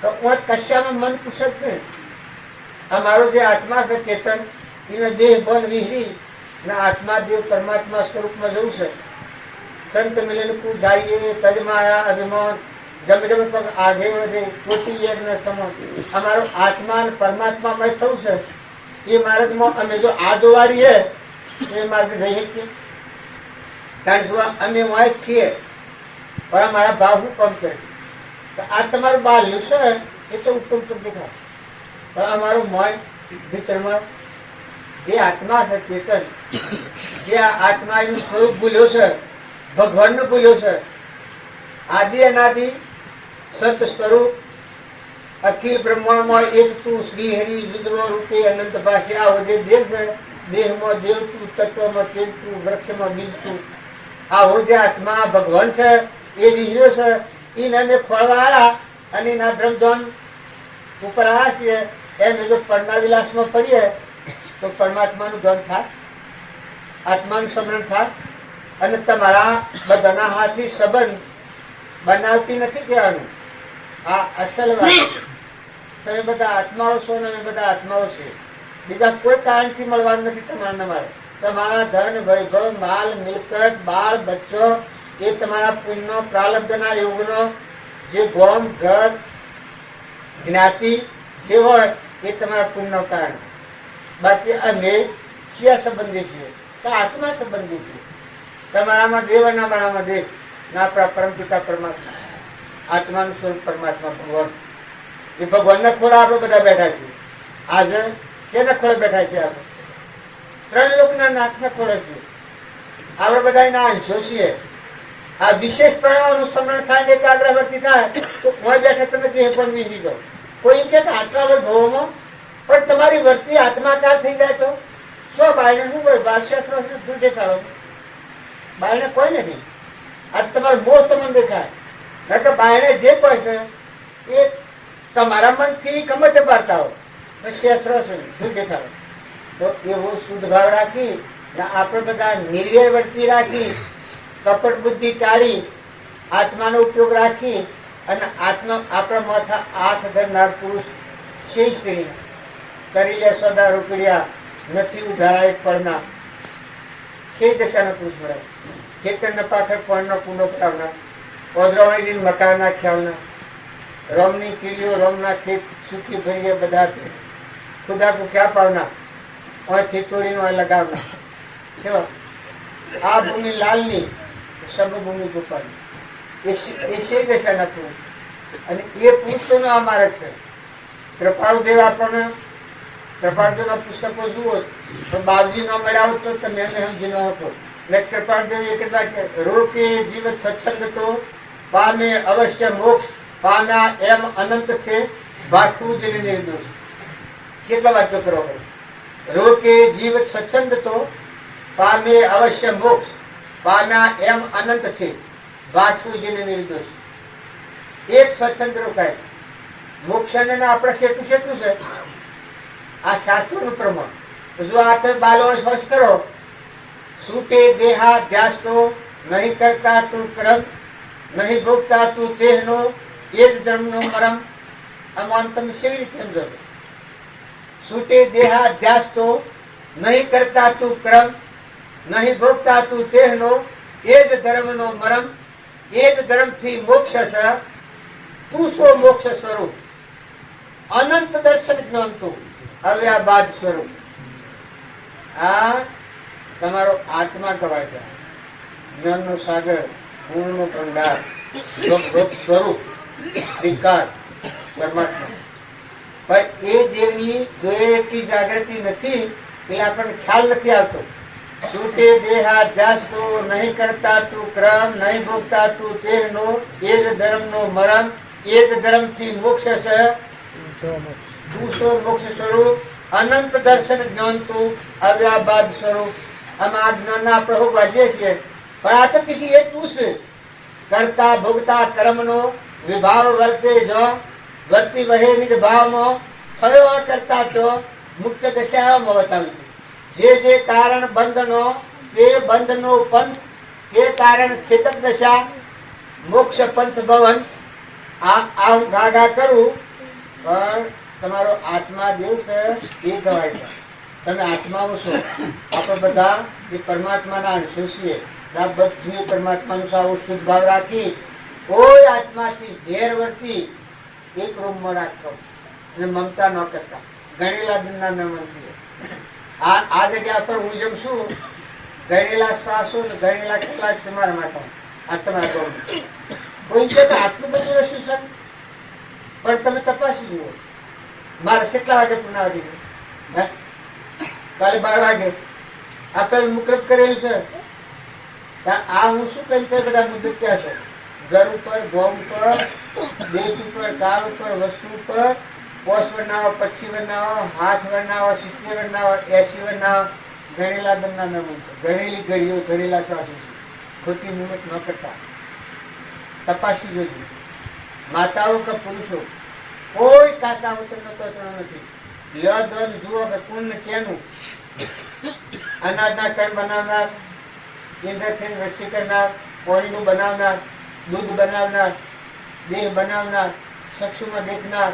તો હું કશામાં મન કુશળ છે. આ મારો જે આત્મા છે ચેતન, એને દેહ બન વિહરી ને આત્મા દેવ પરમાત્મા સ્વરૂપમાં જવું છે. સંત મિલન કુ જાઈએ તજમાયા અભિમાન જબ જબ પગ આગે વધે કોટી યજ્ઞ સમા. અમારો આત્મા અને પરમાત્મામય થવું છે. એ માર્ગમાં અમે જો આ દોવારી હે એ માર્ગ જઈએ છીએ. કારણ કે અમે વાય છીએ પણ અમારા ભાવ હું કમ છે. આ તમારું બાલ્યું છે એ તો ઉત્તમ દેખાય, પણ અમારું મન ભીતરમાં જે આત્મા છે ચેતન, જે આત્મા એનું સ્વરૂપ ભૂલ્યો છે, ભગવાન નું ભૂલ્યો છે. આદિ અનાદિ સત સ્વરૂપ અખિલ બ્રહ્માંડમાં એક તું શ્રી હરિ રુદ્ર રૂપે અનંત ભાષે આવો જે દેહ છે, દેહમાં દેવ તું, તત્વમાં તેજ તું, વૃક્ષમાં બીજ તું. આવો જે આત્મા ભગવાન છે એ વિજ્ઞો છે. એને અમે ખોળવા આવ્યા અને એના ધ્રમધન ઉપર આવ્યા છીએ. એમ જો પરણા વિલાસમાં પડીએ તો પરમાત્માનું ધન થાય, આત્માનું સ્મરણ થાય. અને તમારા બધાના હાથથી સંબંધ બનાવતી નથી કહેવાનું. આ અસલ વાત. તમે બધા આત્માઓ છો ને અમે બધા આત્માઓ છે. બીજા કોઈ કારણથી મળવાનું નથી તમારા મારે. તમારા ધન, વૈભવ, માલ, મિલકત, બાળ બચ્ચો એ તમારા પુણ્યનો, પ્રાલબ્ધના યોગનો જે ગોમ, ઘર, જ્ઞાતિ જે હોય એ તમારા પુણ્યનો કારણ. બાકી અમે ક્યાં સંબંધી છીએ? તો આત્મા સંબંધી છીએ. તમારામાં દેવ અને અમારામાં દેવ ના પરમ પિતા પરમાત્મા, આત્માનું સ્વરૂપ પરમાત્મા ભગવાન. એ ભગવાનના ખોળા આપણે બધા બેઠા છીએ. આજે કેના ખોળે બેઠા છીએ? આપણે ત્રણ લોકના નાથના ખોળે છીએ. આપણે બધા એના અંશો છીએ. આ વિશેષ પ્રણવનું સ્મરણ થાય, એકાગ્રવર્તી થાય તો કોઈ બેઠે તમે જે પણ વીજી જાઓ. કોઈ કે આટલા વૈભવોમાં પણ તમારી વર્તી આત્માકાર થઈ જાય તો શું બાયને શું કોઈ બાદશાહ શું દેખાડો? બાયને કોઈ નથી. આ તમારો મોહ તમને દેખાય. નહીં તો બાયને જે કોઈ છે એ તમારા મનથી ગમે તે પાડતા હો શેત્રો છે શું દેખાડો? તો એવો શુદ્ધ ભાવ રાખી આપણે બધા નિર્વ્યય વર્તી રાખી, કપટ બુદ્ધિ ટાળી, આત્માનો ઉપયોગ રાખી અને આત્મા આપણા માથા આઠ ધરનાર પુરુષ શેષ કરી લે સદા રોકડિયા નથી ઉધારાય પડના તે દશાના પુરુષ મળે. ચેતન પાછળ પણનો કુંડો પડાવનાર, ઓદરાવાળી મકાન નાખ્યાવના, रोमनी कीड़ियों रोमना खेत सूखी भरी बधा खुदा को क्या पावना और खिचोड़ी में लगावना क्यों आ भूमि लालनी सब भूमि गोपालनी ऐसे जैसा नथी અને એ પુસ્તકોનો આ માર્ગ છે. કૃપાળુદેવ આપણને કૃપાળદેવના પુસ્તકો જુઓ તો બાપજી ન મળ્યા હોત તો તમે એને સમજી ન હતો. એટલે કૃપાળદેવ એ કહેતા કે રોકે જીવત સ્વચ્છંદ તો પામે અવશ્ય મોક્ષ પામ્યા એમ અનંત છે ભાખવું જેને નિર્દોષ. કેટલા વાતો કરો રોકે જીવત સ્વચ્છંદ તો પામે અવશ્ય મોક્ષ પામ્યા એમ અનંત છે ભાખવું જેને નિર્દોષ. એક સ્વચ્છંદ રોકાય મોક્ષ ને આપણે શેઠું શેઠું છે આ શાસ્ત્રોનું પ્રમાણ. જો આ તમે બાલો સ્પર્શ કરો છૂટે દેહાધ્યાસ તો નહીં કરતા તું કર્મ નહીં ભોગતા તું તેહનો એ જ જન્મનો મરમ. આમાં તમે કેવી રીતે સમજો? છૂટે દેહાધ્યાસ તો નહીં કરતા તું કર્મ નહીં ભોગતા તું તેહનો એ જ ધર્મનો મરમ. એ જ ધર્મથી મોક્ષ છે તું સો મોક્ષ સ્વરૂપ અનંત દર્શન જ્ઞાન તું હવે આ બાદ સ્વરૂપ. આ તમારો આત્મા કહેવાય છે જ્ઞાનનો સાગર પૂર્ણનો ભંડાર સ્વરૂપ વિકાર પરમાત્મા. પણ એ દેવની જોઈએ એટલી જાગૃતિ નથી એટલે આપણને ખ્યાલ નથી આવતો. છૂટે દેહાધ્યાસ તો નહીં કરતા તું ક્રમ નહીં ભોગતા તું તેહનો એ જ ધર્મનો મરમ. એ જ ધર્મથી મોક્ષ છે તું સો મોક્ષ સ્વરૂપ અનંત દર્શન જ્ઞાન તું અવ્યાબાદ સ્વરૂપ. આમાં આ જ્ઞાન આપણે હું વાંચીએ છીએ પણ આ તો કિસી એ તું છે કરતા ભોગતા કર્મનો વિભાવ વર્તે જો વર્તી વહે નિજ ભાવમાં થયો આ કરતા તો મુક્ત દશામાં બતાવ્યું. જે જે કારણ બંધનો તે બંધનો પંથ તે કારણ છેતક દશા મોક્ષ પંથ ભવન. આ હું ગાગા કરું પણ તમારો આત્મા દેવ છે એ કહેવાય છે. તમે આત્માઓ છો. આપણે બધા એ પરમાત્માના અંશો છીએ. બધી પરમાત્માનું સારું શુદ્ધ ભાવ રાખી કોઈ આત્માથી ઘેર વર્તી એક રૂમમાં રાખતો અને મમતા ન કરતા ગણેલા દિનના ન મનથી. આ જગ્યા પર હું જેમ છું ગણેલા શ્વાસો ને ગણેલા કેટલા તમારા માટે આ તમારા કોઈ છે કે આટલું બધું રસ્યું છે પણ તમે તપાસી જુઓ મારે કેટલા વાગે પુનાવતી કાલે 12 વાગે આ પેલું મુકરબ કરેલું છે. આ હું શું કરી બધા મુદ્દત ક્યાં છે ઘર ઉપર ગોમ ઉપર દેશ ઉપર કાળ ઉપર વસ્તુ ઉપર 5 વર્ણાવો 25 વર્ણાવો 8 વર્ણાવો 70 વર્ણાવો 80 વર્ણાવો ગણેલા દમના ન બનતો ગણેલી ઘડીઓ ગણેલા શ્વાસો ખોટી મુહૂર્ત ન કરતા તપાસી જોજો. માતાઓ કે પુરુષો કોઈ કાકા ઉતરનો તોતરો નથી. યદ જુઓ કે કોણ ને કેનું અનાજના કણ બનાવનાર ઇન્દ્રથી રક્ષી કરનાર પોણીનું બનાવનાર દૂધ બનાવનાર દેહ બનાવનાર ચક્ષુમાં દેખનાર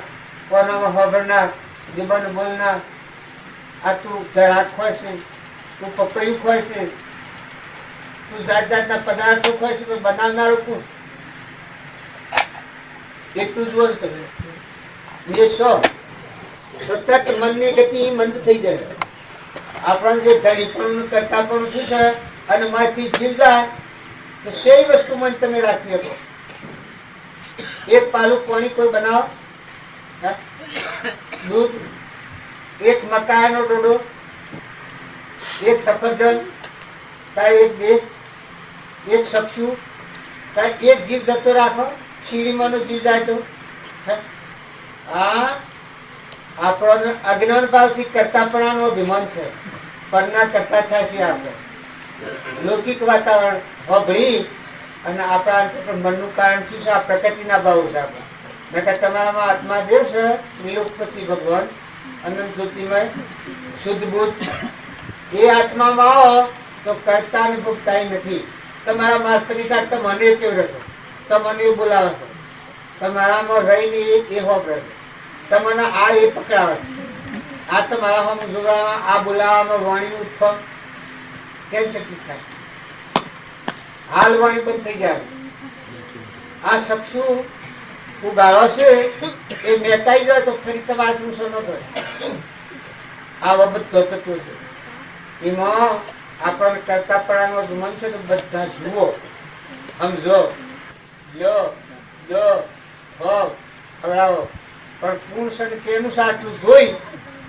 કોનામાં હોભરનાર જીવન બોલનાર. આ તું જરાક ખોરશે તું પપૈયું ખોરશે તું જાત જાતના પદાર્થો ખોરશે તો બનાવનારું કોણ એટલું જુઓ તમે. એ સો સતત મનની ગતિ મંદ થઈ જાય. આપણને જે ધણીપણું કરતા પણ શું છે અને માંથી જીવ જાય તો સેવી વસ્તુ મન તમે રાખી શકો. એક પાલું પાણી કોઈ બનાવો દૂધ એક મકાઈનો ડોડો એક સફરજન કાંઈ એક દેશ એક સક્ષુ કાંઈ એક જીવ જતો રાખો શીરીમાંનો જીવ જાય તો આ આપણો અજ્ઞાન ભાવથી કરતાપણાનો અભિમાન છે. પરના કરતા થાય છે આપણે લૌકિક વાતાવરણ અભળી અને આપણા મનનું કારણ શું છે આ પ્રકૃતિના ભાવ છે. આપણે તમારામાં આત્મા દેવ છે નિલોકપતિ ભગવાન અનંત જ્યોતિમય શુદ્ધ બુદ્ધ. એ આત્મામાં આવો તો કરતા અને ભોગતા નથી. તમારા માસ્તરી કાઢ તો મને કેવું રહેતો તો મને એ બોલાવે છે. તમારામાં રહીને એ હોભરે તમને આ એ પકડાવે. આ તમારા હોમ જોવામાં આ બોલાવામાં વાણીનું ઉત્પન્ન કેમ શક્તિ થાય? હાલ વાણી બંધ થઈ જાય. આ સક્ષુ ઉગાડો છે એ મેકાઈ ગયો તો ફરી તમારે પૂછો ન થાય. આવા બધો તત્વો છે. એમાં આપણને કરતા પડાનો મન છે તો બધા જુઓ, સમજો, લ્યો, જો, ભોગ, ખવડાવો. પણ પુરુષ અને કેનું સાચું જોઈ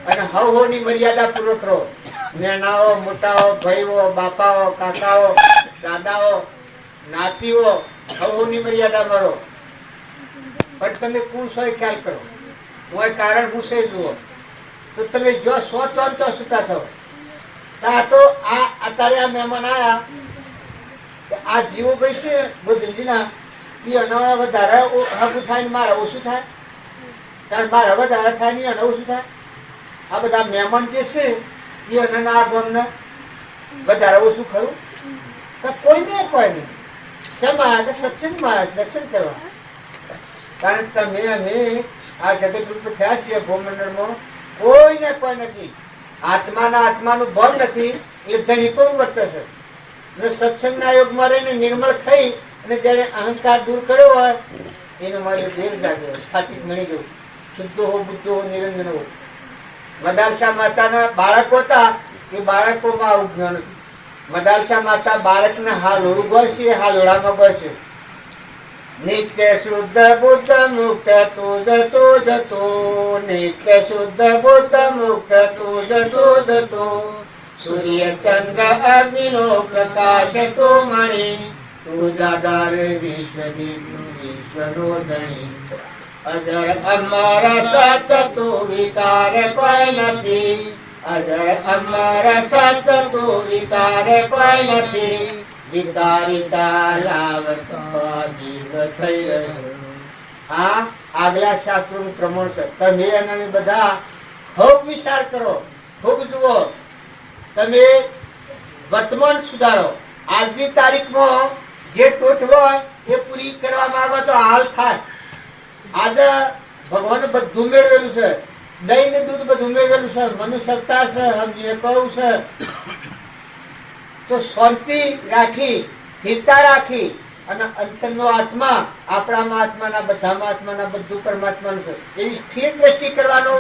અને હવની મર્યાદા પૂર્વક રહો. નેનાઓ, મોટાઓ, ભાઈઓ, બાપાઓ, કાકાઓ, દાદાઓ, નાતીઓ, હવની મર્યાદામાં રહો. પણ તમે પુરુષ હોય ખ્યાલ કરો. હું કારણ પૂછે જુઓ તો તમે જો 100 તો સુતા થો. આ તો આ અત્યારે આ મહેમાન આવ્યા, આ જીવો ભાઈ છે ગોવિંદજીના, એ અનાવડા વધારે હગું થાય ને મારે ઓછું થાય, કારણ મારે વધારે થાય ને એને ઓછું થાય. આ બધા મહેમાન જે છે એ અને આ ગામને વધારે ઓછું ખરું તો કોઈને કોઈ નહીં. શેમાં સત્સંગમાં દર્શન કરવા. કારણ તમે અમે આ જગતરૂપ થયા છીએ ભૂમંડળમાં, કોઈને કોઈ નથી. આત્માનું ભાવ નથી એટલે ધણી પણ વર્તે છે. અને સત્સંગના યોગમાં રહીને નિર્મળ થઈ અને જેને અહંકાર દૂર કર્યો હોય એને મારે દેવ જાગે સ્થાપિત મળી ગયું. શુદ્ધો હો, બુદ્ધો હો, નિરંજન હો. મદાલસા માતાના બાળકો હતા એ બાળકોમાં આવું જ્ઞાન હતું. મદાલસા માતા બાળકને હાલોડું ગળશે, હાલોડામાં ગળશે. નિત્ય શુદ્ધ બુદ્ધ મુક્ત તુજ તુજતો, નિત્ય શુદ્ધ બુદ્ધ મુક્ત તુજ તુજતો, સૂર્ય ચંદ્ર અગ્નિનો પ્રકાશ તો મણી, તુજાગાર વિશ્વદીપ વિશ્વનો ધણી. અજર અમર સત તો વિકાર કોઈ નથી, અજર અમર સત તો વિકાર કોઈ નથી, વિકારિતા લાવતો જીવ થઈ રહ્યો. આ આગલા શાસ્ત્રોનું પ્રમાણ છે. તમે અને બધા ખૂબ વિચાર કરો, ખૂબ જુઓ. તમે વર્તમાન સુધારો. આજની તારીખમાં જે ટોટ હોય એ પૂરી કરવા માંગો તો હાલ થાય. આજે ભગવાને બધું મેળવેલું છે, દહીં ને દૂધ બધું મેળવેલું છે, મનુષ્યતા છે, સમજીએ કહું છે. તો શાંતિ રાખી, સ્થિરતા રાખી અને અંતરનો આત્મા આપણામાં આત્માના બધામાં આત્માના બધું પરમાત્માનું છે એવી સ્થિર દ્રષ્ટિ કરવાનો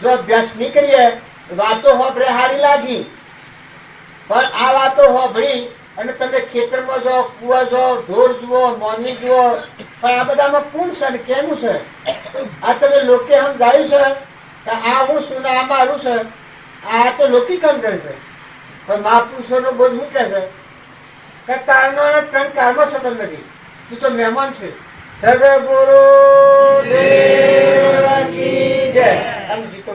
જો અભ્યાસ નહીં કરીએ. વાતો હોભળે હારી લાગી, પણ આ વાતો હોભળી અને તમે ખેતરમાં જાઓ, કુવા જાઓ, ઢોર જુઓ, મોની જુઓ, પણ આ બધામાં કોણ છે ને કેનું છે? આ તમે લોકે સમજાયું છે કે આ હું છું ને આ મારું છે, આ તો લૌકિક સમજણ છે. પણ મહાપુરુષો નો બોધ શું કે છે કે તારનો ત્રણ કાળમાં સંબંધ નથી, તું તો મહેમાન છે. સદગુરુ દેવ કી જય. આમ જીતો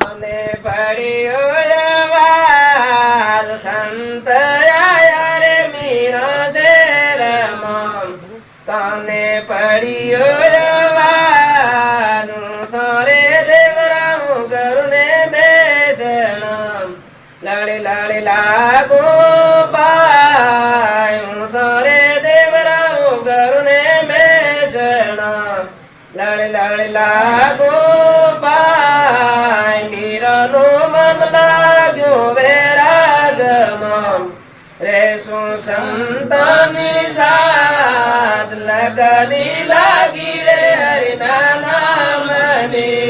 અને પડ્યો વાલ સંત આયા રે મીરા શેરમાં, તને પડ્યો વાલ સોરે દેવરામ કરુને બેસણ, લાડે લાડે લાગો પાય સોરે દેવરામ કરુને બેસણ, લાડે લાડે લાગો પાય મીરાનો મન લાગ્યો વૈરાગમાં, રે શું સંતની સાથ લગની લાગી રે હરિના નામની.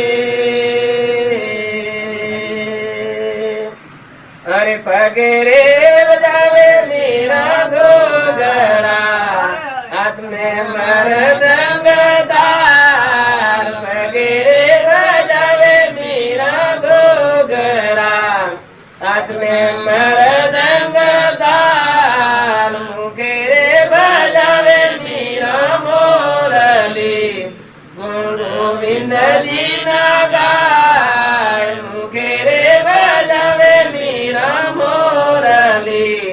અરે પગે રે બજાવે મીરા ઘોઘરા, હાથ મેં મરદંગ તાર, પગે રે બજાવે મીરા ઘોઘરા, હાથ મેં મરદંગ તાર, મુખે રે બજાવે મીરા મોરલી, ગુણ ગોવિંદજી ના ગાય, મુખે રે બજાવે મીરા મોરલી,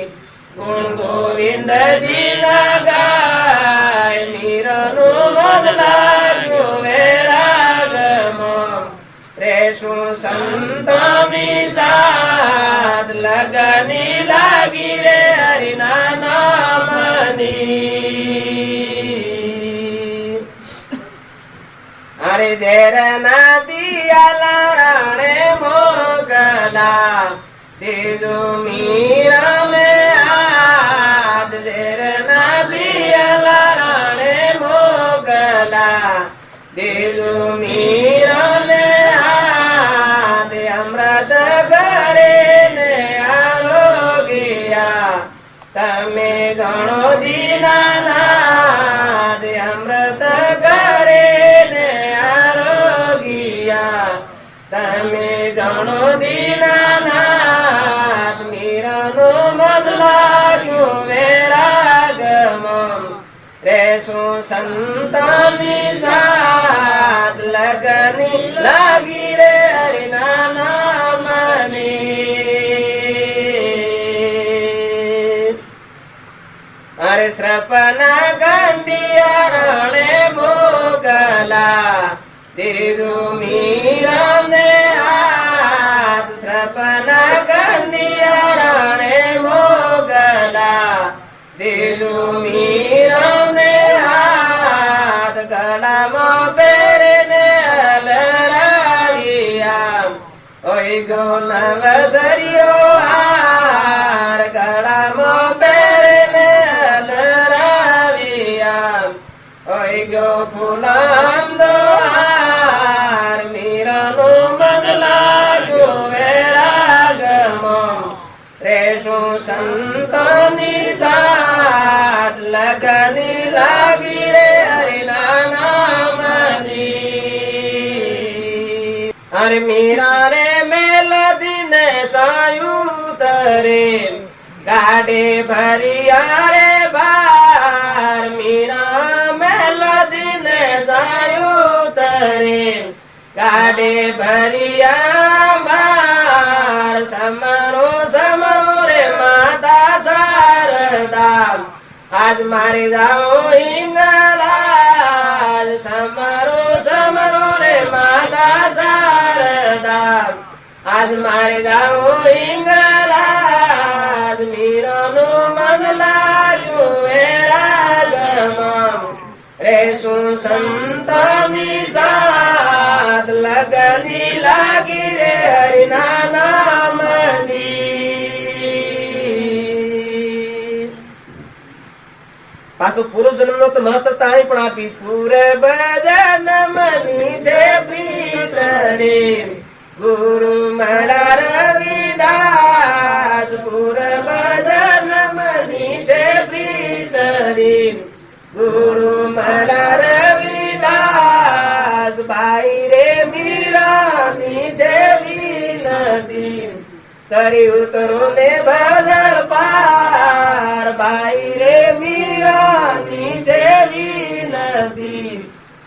ગુણ ગોવિંદજી ના ગાય, મીરાનું મન લાગ્યું વૈરાગમાં, રે શું સંતોની સાથ લગની લાગી રે હરિના નામની. અરે દેર ના દિયાલા રાણે મોગલા, તેજો મીરા મે હાથ, દેર ના દિયાલા રાણે મોગલા, દેજો મીરાને હાથ અમૃત કરે ને આરોગ્યા તમે ગણો દીનાનાથ અમૃત કરે ને આરોગ્યા તમે ગણો દીનાનાથ મીરાનું મન લાગ્યું વેરાગમાં રેશું સંતાની જાત લગની લાગી રે હરિના નામની અરે શ્રપના ગંડિયારણે મોગલા દીધું મીરાને હાથ શ્રપના ગંડિયારણે મોગલા દીધું મીરાને હાથ ગળામાં પહેરીને લરાવ્યા ઓય ગો નવસરિયો હાર ગળામાં પહેરીને લરાવ્યા ઓય ગો ફૂલાંદો હાર મીરાનું મન લાગ્યું વેરાગમાં રેશું સંતોની જાત લગની લાગી રે હરિના નામની અરે મીરા રે મેલદીને સાયુત રે ગાડે ભરિયા રે બાર મીરા મેલદીને સાયુત રે ગાડે ભરિયા બાર સમરો સમરો રે માતા શારદા આજ મારે જાઓ હિંગલાજ સમરો સમરો રે માતા શારદા આજ મારે જાઓ હિંગલાજ મીરાનું મન લાગ્યું વેરાગમાં રેશું સંતાની સાથ લગની લાગી રે હરિના નામની પાછું પૂર્વ જન્મ નો તો મહત્વતા અહીં પણ આપી પૂરબ જન્મની છે પ્રીતડે ગુરુ મળા રવિદાસ પૂરબ જન્મની છે પ્રીતડે ગુરુ મળા રવિદાસ ભાઈ રે મીરાની છે વિનતી કરી ઉતરો ને ભજન પાર ભાઈ રે મીરાની છે વિનતી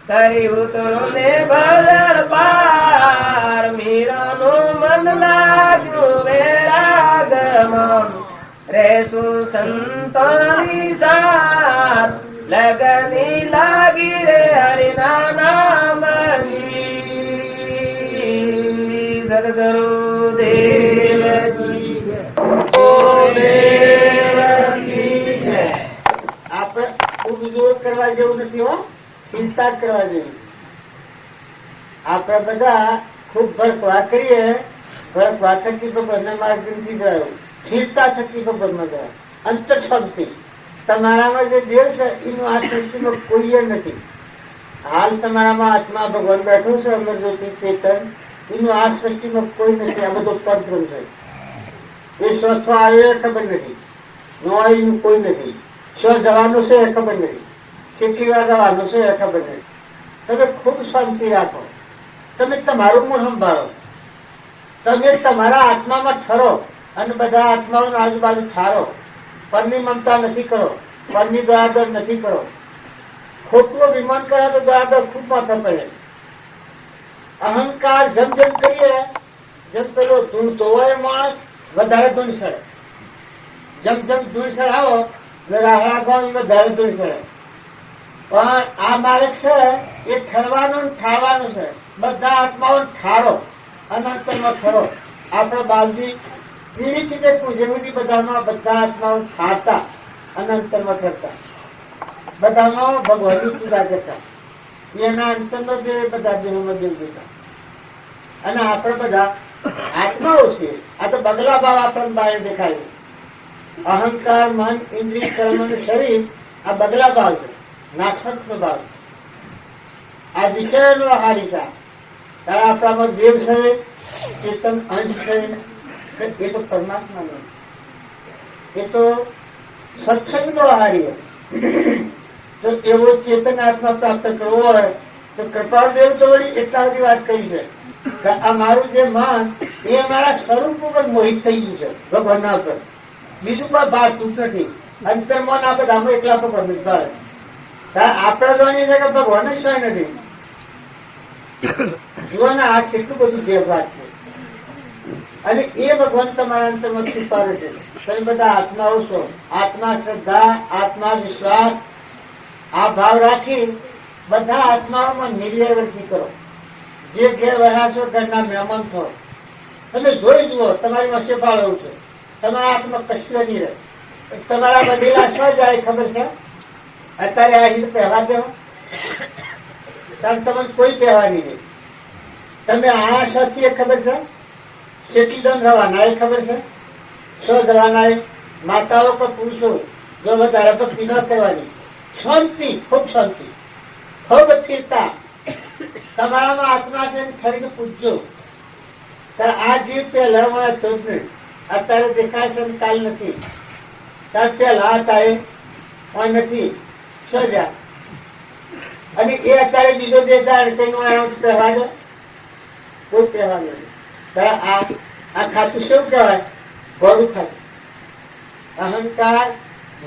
કરી ઉતરો ને ભજન પાર મીરાનું મન લાગ્યું વેરાગમાં રેશું સંતાની સાથ લગની લાગી રે હરિના નામની સદગુરુ દેવજી આપણે ઉદ્યોગ કરવા જેવું નથી હો, ચિંતા જ કરવા જેવી. આપણે બધા ખૂબ ભરસવા કરીએ, ભરસવા થકી ભગવાનના માર્ગથી ગયો, સ્થિરતા થકી ભગવાનમાં ગયા, અંતર શાંતિ. તમારામાં જે દેહ છે એનું આ સૃષ્ટિમાં કોઈ નથી. હાલ તમારામાં આત્મા ભગવાન બેઠો છે, અમરજ્યોતિ ચેતન, એનું આ સૃષ્ટિમાં કોઈ નથી. આ બધો તંત્ર છે. એ સ્વસ્થ આવે એ ખબર નથી, નો આવ્યું કોઈ નથી. સ્વ જવાનું છે એ ખબર નથી, કેટલી વાર જવાનું છે એ ખબર નથી. તમે ખૂબ શાંતિ રાખો, તમે તમારું મૂળ સંભાળો, તમે તમારા આત્મામાં ઠરો અને બધા આત્માઓને આજુબાજુ ઠારો. પરની મમતા નથી કરો, પરની દયાદર નથી કરો. ખોટું વિમાન કરે તો દયાદર ખૂબ માથા પડે. અહંકાર જેમ જેમ કરીએ જેમ પેલો ધૂળ ધોવાય માણસ વધારે ધૂળ સડે. જેમ જેમ ધૂળ સડાવો રાહડા ગામ વધારે ધૂળ સડે. પણ આ માર્ગ છે એ ઠરવાનું ને ઠારવાનું છે. બધા આત્માઓ ઠારો, અનંતમાં ઠરો. આપણે બાલજી પીડીથી તે પૂજ્યની બધામાં બધા આત્માઓ ઠારતા, અનંતમાં ઠરતા. બધામાં ભગવાનની પૂજા કરતા. એના અંતરનો જે બધા દેહોમાં દેવ દેતા. અને આપણે બધા આત્માઓ છે. આ તો બગલા ભાવ આપણને બહાર દેખાય. અહંકાર, મન, ઇન્દ્રિય, કર્મ અને શરીર આ બગલા ભાવ છે, નાશવંતનો ભાવ. આ વિષયનો હારી છે. તારા આપણામાં દેવ છે, ચેતન અંશ છે, એ તો પરમાત્મા નો, એ તો સત્સંગ નો હારી. તો એવો ચેતન આત્મા પ્રાપ્ત કરવો હોય તો કૃપાળ દેવ તો વળી એટલા બધી વાત કરી છે કે આ મારું જે મન એ મારા સ્વરૂપ ઉપર મોહિત થઈ ગયું છે ભગવાનના ઉપર. બીજું કોઈ ભાગતું નથી. અંતર મન આપણે ધામો એકલા પર પરમિત ભાવે. આપણા જાણીએ છે કે ભગવાન જ હોય નથી. જીવન આ કેટલું બધું દેવવાદ છે. અને એ ભગવાન તમારા અંતરમાં છુપાવે છે. તમે બધા આત્માઓ છો. આત્મા શ્રદ્ધા, આત્મા વિશ્વાસ, આ ભાવ રાખી બધા આત્માઓમાં નિર્વૃત્તિ કરો. જે ઘેર રહ્યા છો ઘરના મહેમાન છો. તમે જોઈ જુઓ તમારી વચ્ચે ફાળવું છે. તમારા હાથમાં કશું નહીં રહે. તમારા બધેલા શું જાય ખબર છે? અત્યારે આ રીતે પહેવા દેવો કારણ તમને કોઈ પહેવા નહીં રહે. તમે આ સાથી ખબર છે? કેટલી દંડ રવાના એ ખબર છે? શું જવાના એ માતાઓ કે પુરુષો જો વધારે ભક્તિ ન કરવાની. શાંતિ, ખૂબ શાંતિ, ખૂબ સ્થિરતા. તમારામાં આત્મા છે ખરીને પૂછજો. આ જીવ પહેલા હતો જ નહીં. અત્યારે દેખાય છે કાલ નથી. તાર પહેલા હતા એ નથી. શું જા અને એ અત્યારે બીજો દેખાય પહેવા દો. કોઈ પહેવા નહીં. આ ખાતું શું કહેવાય? ગોળું ખાતું. અહંકાર,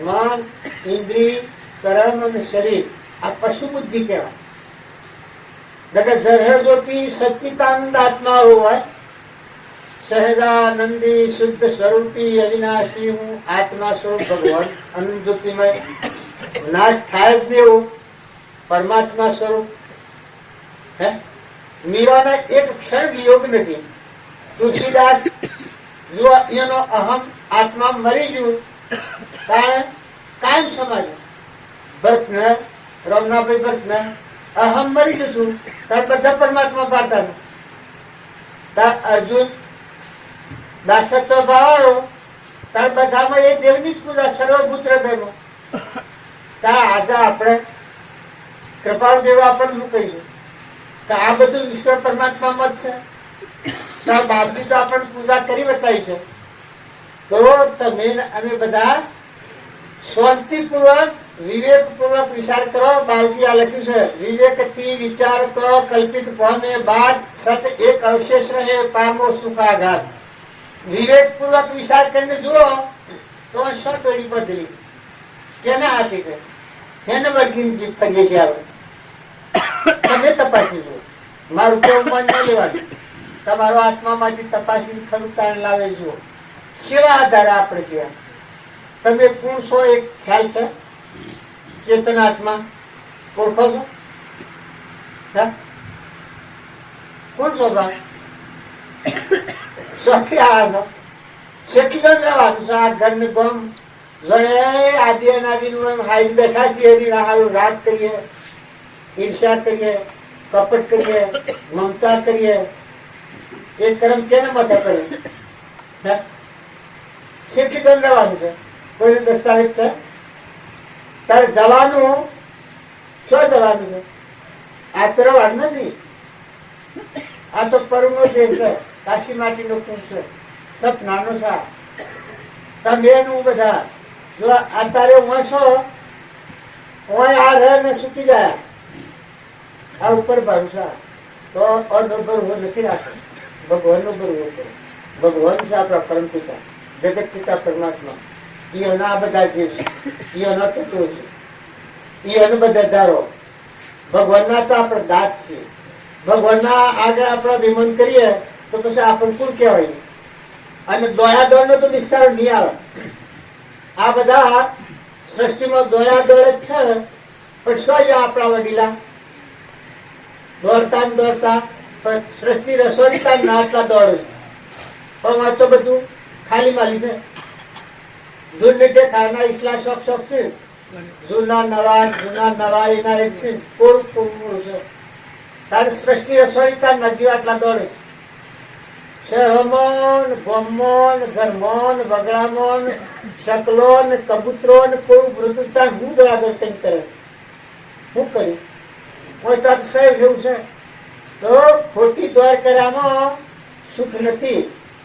મન, ઇન્દ્રિય, કર્મ અને શરીર આ પશુ બુદ્ધિ કહેવાય. જ્યોતિ સચ્ચિદાનંદ આત્મા હોય, સહજાનંદી શુદ્ધ સ્વરૂપી અવિનાશી હું આત્મા સ્વરૂપ ભગવાન અનંત જ્યોતિમય નાશ થાય જ નહીં પરમાત્મા સ્વરૂપ. હે મીરાના એક ક્ષણ વિયોગ નથી. તુલસીદાસ જો એનો અહમ આત્મા મરી ગયું કારણ કાયમ સમાજ ભરતને રમનાભાઈ ભરતને અહમ મરી જશું તાર બધા પરમાત્મા પાડતા. તાર અર્જુન દાસત્વ ભાવ આવ્યો તાર બધામાં એ દેવની જ પૂજા સર્વભૂત હૃદયમાં. તાર આજે આપણે કૃપાળ દેવ આપણને શું કહીશું કે આ બધું વિશ્વ પરમાત્મામાં જ છે. તાર બાપજી તો આપણને પૂજા કરી બતાવી છે. તો તમે અમે બધા શાંતિપૂર્વક વિવેકપૂર્વક વિચાર કરો. બાલજી આ લખ્યું છે વિવેકથી વિચાર કરો કલ્પિત પામે બાદ સત એક અવશેષ રહે પામો સુખાઘાત. વિવેકપૂર્વક વિચાર કરીને જુઓ તો સટોડી બદલી કેને આપી છે એને વળગીને જીત કરીએ છીએ. આવે તમે તપાસી જુઓ. મારું કેવું મન ન લેવાનું. તમારો આત્મામાંથી તપાસી ખરું તારણ લાવે જુઓ. સેવા આધારે આપણે ગયા. તમે કોણ છો એક ખ્યાલ છે? ચેતન આત્મા ઓળખો છો? કોણ છો ભાઈ? શોખી આવ્યા છો? શેઠી ગમ રહેવાનું છે. આ ઘરને ગમ જણે આદિ અનાદિનું એમ હાઈ બેઠા છીએ એની હારું રાત કરીએ, ઈર્ષા કરીએ, કપટ કરીએ, મમતા કરીએ. એ કર્મ કેને માથા કરે? શેઠી ગમ રહેવાનું છે. કોઈનું દસ્તાવેજ છે? તારે જવાનું શું જવાનું છે? આ તો રવાનું નથી. આ તો પરમો દેશ છે. કાશી માટીનો કુંડ છે. સપનાનો છે. તમે નું બધા જો અત્યારે વાંચો હોય આ રહે ને સુકી જાય. આ ઉપર ભરોસા તો અનભરવો નથી રાખો. ભગવાનનો ભરવો કરો. ભગવાન છે આપણા પરમ પિતા, જગત પિતા પરમાત્મા. એના બધા જે છે એના તત્વો છે. એને બધા ધારો. ભગવાનના તો આપણે દાંત છે. ભગવાનના આગળ આપણે અભિમાન કરીએ તો પછી આપણને કોણ કહેવાય? અને દોડા દોડ નો તો વિસ્તાર નહીં આવે. આ બધા સૃષ્ટિમાં દોડા દોડ જ છે. પણ શું છે આપણા વડીલા દોડતા ને દોડતા પણ સૃષ્ટિ રસોડતા નાચતા દોડે. પણ આ તો બધું ખાલી માલી છે. દૂર મીઠે ખાના ઇસલા શોખ શોખ છે. જૂના નવા એના એક છે. પૂરું પૂરું છે. તારે સૃષ્ટિ રસોડતા નજીવા આટલા દોડે. શહેરોમાં, ગામમાં, ઘરમાં, વગડામાં, શકલો ને કબૂતરો ને કોઈ વૃદ્ધતા હું બરાબર કઈ કરે. શું કર્યું? કોઈ તો અક્ષય જેવું છે. તો ખોટી દ્વાર કર્યામાં સુખ નથી.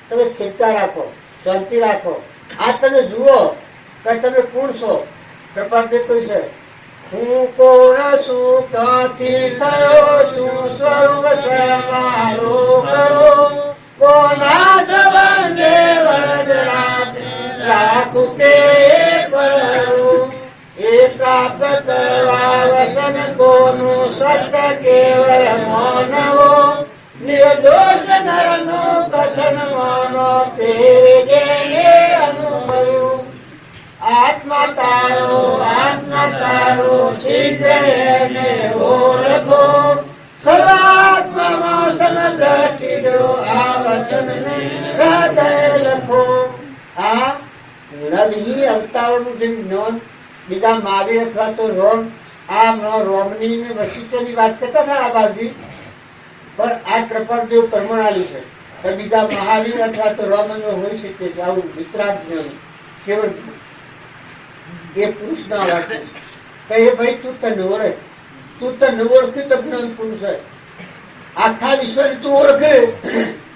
તમે સ્થિરતા રાખો, શાંતિ રાખો. આ તમે જુઓ કે તમે કોણ છો. કૃપાળદેવ કોઈ છે, હું કોણ છું, ક્યાંથી થયો છું, સ્વરૂપ છે મારું કરું, કોના સંબંધે વરદરા રાખું તે કરું, એ પ્રાપ્ત કરવા વસન કોનું સત્ય કેવળ માનવો, નિર્દોષ નરનું કથન માનો તે જેને અનુભવ્યું. આત્મા તારો શીઘ્ર એને ઓળખો, સર્વાત્મામાં સમદ્રષ્ટિ જો આ વસનને હૃદય લખો. આ નવી અવતારોનું જે જ્ઞાન બીજા મહાવીર અથવા તો રોમ, આ રોમની ને વશિષ્ઠની વાત કરતા હતા આ બાજી, પણ આ કૃપાળદેવ પરમાણાલી છે. તો બીજા મહાવીર અથવા તો રોમ હોઈ શકે છે આવું વિતરાગ જ્ઞાન કેવળ એ પુરુષ ના વાંચે કે એ ભાઈ તું તને ઓળખ, તું તને ઓળખી તો જ્ઞાન પુરુષ હોય. આખા વિશ્વને તું ઓળખે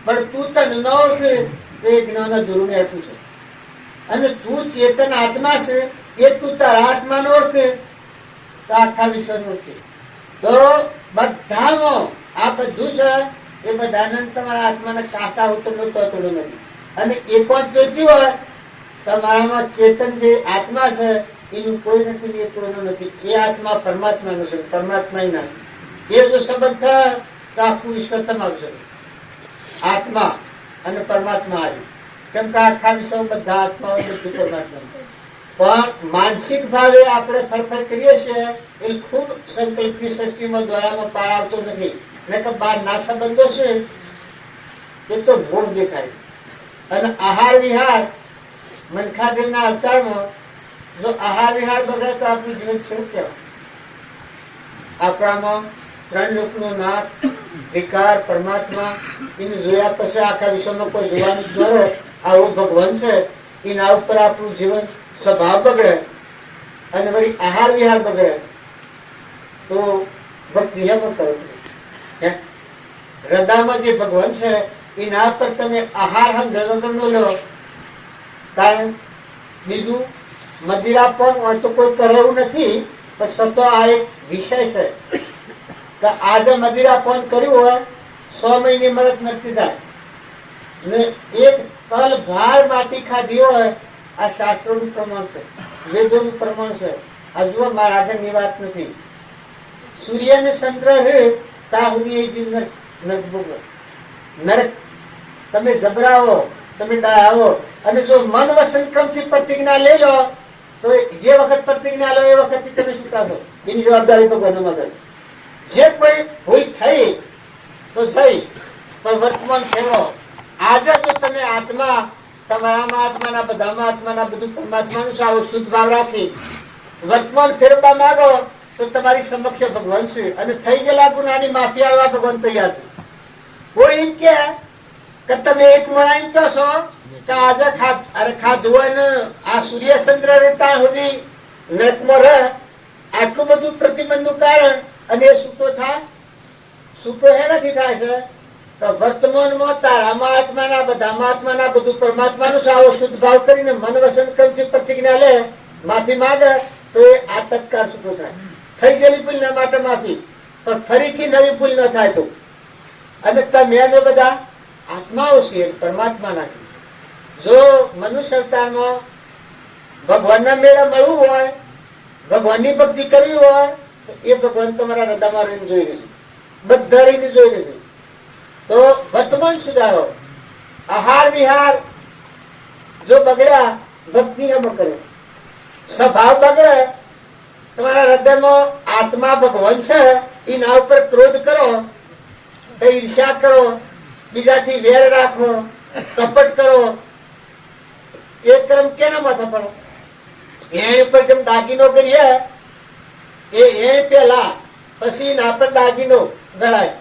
પણ તું તને ન ઓળખે તો એ જ્ઞાન અધૂરું રહેતું છે. અને તું ચેતન આત્મા છે એ તું તારા આત્માને ઓળખે તો આખા વિશ્વને ઓળખે. તો બધામાં આ બધું છે એ બધાને તમારા આત્માના કાસા ઉતરનો તોતડો નથી. અને એક વાત જોઈતી હોય તમારામાં ચેતન જે આત્મા છે એનું કોઈ નથી, એ કોઈનું નથી. એ આત્મા પરમાત્માનો છે, પરમાત્મા નથી. એ જો સંબંધ થાય તો આખું વિશ્વ તમારું છે. આત્મા અને પરમાત્મા આવી, કેમ કે આખા વિશ્વ બધા આત્માઓ બધું પરમાત્મા. પણ માનસિક ભાવે આપણે ફરફર કરીએ છીએ એ ખૂબ સંકલ્પની સૃષ્ટિમાં દ્વારામાં પાર આવતો નથી. એટલે કે બાર ના સંબંધો છે એ તો ભોગ દેખાય. અને આહાર વિહાર મનખાદેવના અવતારમાં જો આહાર વિહાર બગડે તો આપણું જીવન શું કહેવાય. આપણામાં ત્રણ લોકનો નાથ, વિકાર, પરમાત્મા એને જોયા પછી આખા વિશ્વમાં કોઈ જોવાનું જ ન રહે. આવો ભગવાન છે એના ઉપર આપણું જીવન સ્વભાવ બગડે અને વળી આહાર વિહાર બગડે તો ભક્તિ એમાં કરો. હૃદયમાં જે ભગવાન છે એના પર તમે આહાર હમ લો. કારણ બીજું મદિરા પણ તો કોઈ કરે એવું નથી, પણ સતો આ એક વિષય છે કે આજે મદિરા પણ કર્યું હોય 100 મહિને મરદ નથી થાય ને એક તલ ભાર માટી ખાધી હોય. આ શાસ્ત્રોનું પ્રમાણ છે, વેદોનું પ્રમાણ છે. આ જુઓ મારા આગળની વાત નથી. સૂર્ય ને ચંદ્ર હે નરક તમે જબરાવો, તમે ડાયાવો. અને જો મન વસંતક્રમ થી પ્રતિજ્ઞા લઈ લો તો જે વખત પ્રતિજ્ઞા લો એ વખત તમે શું કાઢો એની જવાબદારી ભગવાન કરે. જે કોઈ ભૂલ થઈ તો થઈ, પણ વર્તમાન ફેરવો. આજે જો તમે આત્મા તમારામાં આત્માના બધામાં આત્માના બધું પરમાત્માનું છે આવો શુદ્ધ ભાવ રાખી વર્તમાન ફેરવવા માંગો તો તમારી સમક્ષ ભગવાન છે. અને થઈ ગયેલા ગુનાની માફી આવવા ભગવાન તૈયાર છે. કોઈ એમ કે તમે એક મણાઈ તો છો કે આજે ખાધું હોય ને આ સૂર્યચંદ્ર રેતા સુધી નરકમાં રહે, આટલું બધું પ્રતિબંધનું કારણ અને એ સૂકો થાય. સૂકો એનાથી થાય છે તો વર્તમાનમાં તારામાં આત્માના બધામાં આત્માના બધું પરમાત્માનું સાવો શુદ્ધ ભાવ કરીને મન વસન કરતી પ્રતિજ્ઞા લે, માફી માંગે તો એ આ તત્કાળ સૂકો થાય. થઈ ગયેલી ભૂલના માટે માફી, પણ ફરીથી નવી ભૂલ ન થાય તો. અને તમે અમે બધા આત્માઓ છીએ, પરમાત્માના છીએ. જો મનુષ્ય અવતારમાં ભગવાનના મેળા મળવું હોય, ભગવાનની ભક્તિ કરવી હોય તો એ ભગવાન તમારા હૃદયમાં રહીને જોઈ રહેશે, બધા રહીને જોઈ રહેશે. તો વર્તમાન સુધારો. આહાર વિહાર જો બગડ્યા ભક્તિ એમ કરે, સ્વભાવ બગડે. તમારા હૃદયમાં આત્મા ભગવાન છે એના ઉપર ક્રોધ કરો, ઈર્ષ્યા કરો, બીજાથી વેર રાખો, કપટ કરો. એ ક્રમ કેના માથે પડે? એની ઉપર જેમ દાગીનો કરીએ એ પેલા પછી ના પર દાગીનો ગણાય.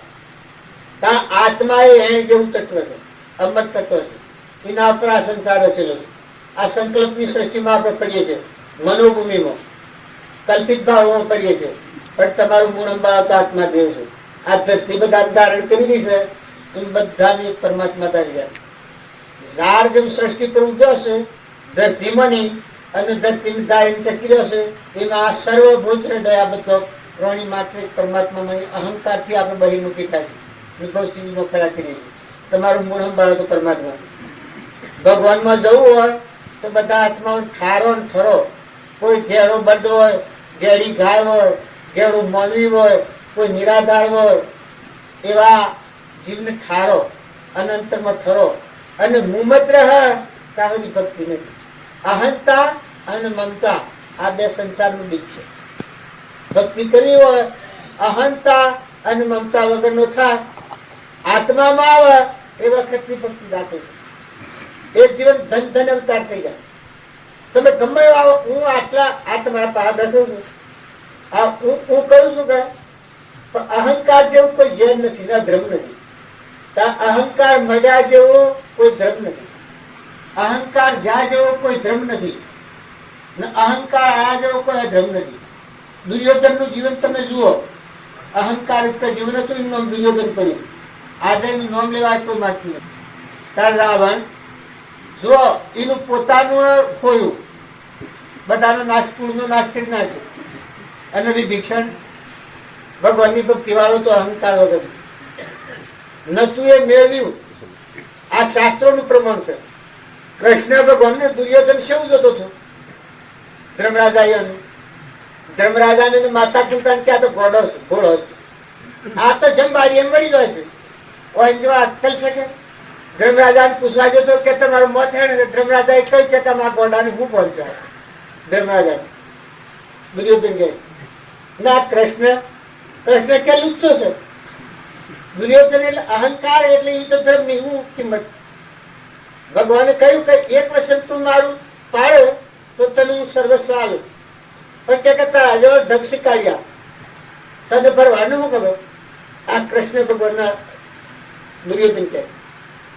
કારણ આત્મા એ જેવું તત્વ છે, અમર તત્વ છે. એના ઉપર આ સંસાર રચેલો છે. આ સંકલ્પની સૃષ્ટિમાં આપણે પડીએ છીએ, મનોભૂમિમાં કલ્પિત ભાવમાં પડીએ છીએ. પણ તમારું મૂળ અંબાળા તો આત્મા દેવ છે. આ ધરતી બધા ધારણ કરેલી છે એમ બધાને પરમાત્મા ધારી જાય. ઝાડ જેમ સૃષ્ટિ કરવું જશે ધરતીમાં નહીં અને ધરતી ધારણ ચકી જશે એમાં આ સર્વભૂત દયા બધો પ્રાણી માત્ર પરમાત્મામાં અહંકારથી આપણે બહિર્મુખી થાય વિભવસિંહનો ખરા કરી. તમારું મૂળ અંબાળો તો પરમાત્મા. ભગવાનમાં જવું હોય તો બધા આત્માઓ ઠારો ને ઠરો. કોઈ ઘેડો બંધ હોય, ઘેડી ગાય હોય, ઘેડું મોલવી હોય, કોઈ નિરાધાર હોય, એવા જીવને ઠારો અને અંતરમાં ઠરો. અને મુમત રહે ત્યાં સુધી ભક્તિ નથી. અહંતા અને મમતા આ બે સંસારનું બીજ છે. ભક્તિ કરવી હોય અહંતા અને મમતા વગરનો થાય, આત્મામાં આવે એ વખતની ભક્તિ દાખલ છે. એક જીવન ધન ધન અવતાર થઈ જાય. તમે ગમે આવો, હું આટલા આ તમારા પાસે બેઠો છું, આ હું કરું છું કે પણ અહંકાર જેવું કોઈ ઝેર નથી, ના ધર્મ નથી. અહંકાર મજા જેવો કોઈ ધર્મ નથી, અહંકાર જ્યાં જેવો કોઈ ધર્મ નથી, અહંકાર આ જેવો કોઈ ધર્મ નથી. દુર્યોધન નું જીવન તમે જુઓ, અહંકાર જીવન હતું એનું નામ દુર્યોધન પડ્યું. આજે એનું નામ લેવા કોઈ માંગતું નથી. તાર રાવણ જો એનું પોતાનું ખોયું, બધાનો નાશ કુળનો નાશ કરી નાખ્યો. અને વિભીષણ ભગવાનની ભક્તિ વાળો તો અહંકાર વગર નતું એ મેળવ્યું. આ શાસ્ત્રોનું પ્રમાણ છે. કૃષ્ણ ભગવાન દુર્યોધન શેવું જતો હતો? ધર્મરાજા ને માતા કુંતા ક્યાં તો ઘોડો છે. આ તો જમવાડી એમ વળી જાય છે. અક્કલ છે કે ધર્મરાજા પૂછવા જતો કે તમારું મોત હે ને? ધર્મરાજા એ કહ્યું કે તમારા ગોડાને હું પહોંચે. ધર્મરાજા દુર્યોધન કે ના, કૃષ્ણ કે લુચ્ચો છે. દુર્યોધન એટલે અહંકાર, એટલે એ તો ધર્મ ની હું કિંમત. ભગવાને કહ્યું કે એક વચન તું મારું પાડે તો તને હું સર્વસ્વ આલું. પણ કે તારા જો દક્ષ કાઢ્યા તને ભરવાનું હું ખબર. આ કૃષ્ણ ભગવાન દુર્યોધન કે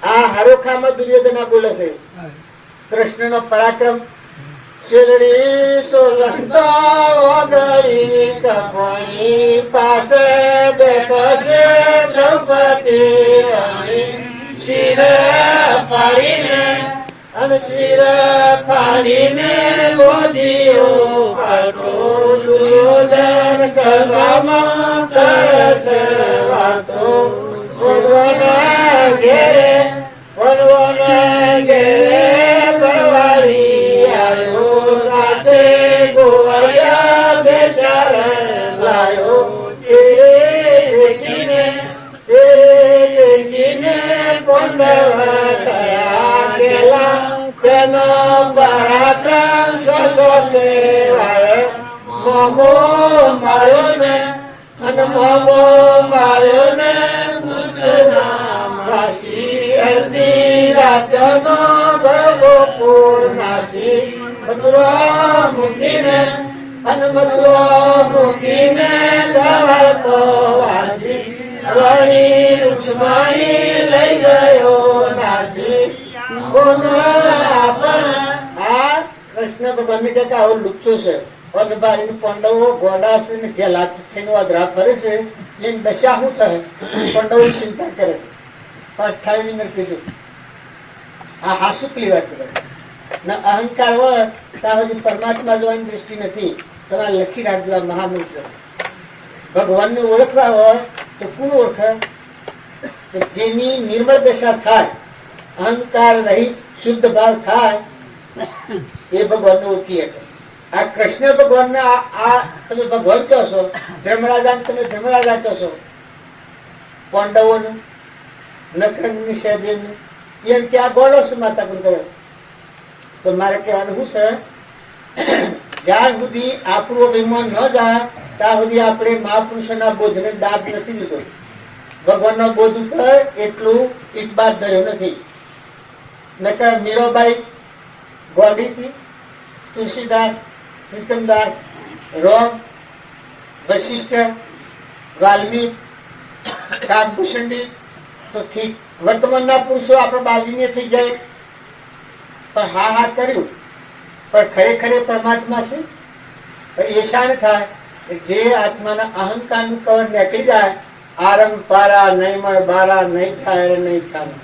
આ હરોખામાં દુર્યોધન આ બોલે છે. કૃષ્ણ નો પરાક્રમ શિરડી સોલંતો ગઈ કપોઈ પાસે બેઠો છે દ્રૌપદી શિર ફાડીને અને શિર ફાડીને બોધીઓ પાટો દુર્યોધન સભામાં તરસ વાતો ભગવાન ઘેરે પરવારી આવ્યો સાથે ગોવાયા બેચાર લાયો. પંડવ થયા ગેલા તેનો પરાક્રમ સ્વસો લેવાય. મોમો માર્યો ને અને મોમો માર્યો ને અડધી રાતનો ગોકુળ નાસી. મથુરા મૂકીને અને મથુરા મૂકીને ધરતો વાસી વળી રૂક્ષ્મણી લઈ ગયો નાસી. આ કૃષ્ણ ભગવાન ને કહેતા આવો લુચ્ચો છે. પાંડવો ઘોડા છે ને ઘેલા વાદરા ફરે છે. એની દશા શું થાય? પાંડવો ચિંતા કરે છે. 28 મિનિટ કીધું. આ હાસુકલી વાત છે. અહંકાર હોય ત્યાં સુધી પરમાત્મા જોવાની દ્રષ્ટિ નથી. તમારે લખી રાખજો આ મહામંત્ર. ભગવાન ને ઓળખવા હોય તો કોણ ઓળખે? જેની નિર્મળ દશા થાય, અહંકાર રહિત શુદ્ધ ભાવ થાય, એ ભગવાન ને ઓળખી શકે. આ કૃષ્ણ ભગવાન આ તમે ભગવાન કહો છો, ધર્મરાજા તમે ધર્મરાજા કહો છો, પાંડવો ને નકરંગની સહેદેવ ને એમ ત્યાં ગોળો છે માતા કુંતા. તો મારે કહેવાનું શું છે? જ્યાં સુધી આપણું અભિમાન ન જાય ત્યાં સુધી આપણે મહાપુરુષોના બોધને દાદ નથી દીધો. ભગવાનના બોધ ઉપર એટલું ઇકબાદ થયો નથી. નકર મીરાબાઈ ગોંડીથી, તુલસીદાસ, પ્રીતમદાસ, રોમ, વશિષ્ઠ, વાલ્મીક, કાગભૂષણી તો ઠીક. વર્તમાનના પુરુષો આપણે બાજુને થઈ જાય પણ હા કર્યું, પણ ખરેખર પરમાત્મા છે. એશાન થાય જે આત્માના અહંકારનું કવર નીકળી જાય, આરંભ પારા નહીં મળે બારા નહીં થાય નહીં ચાલે.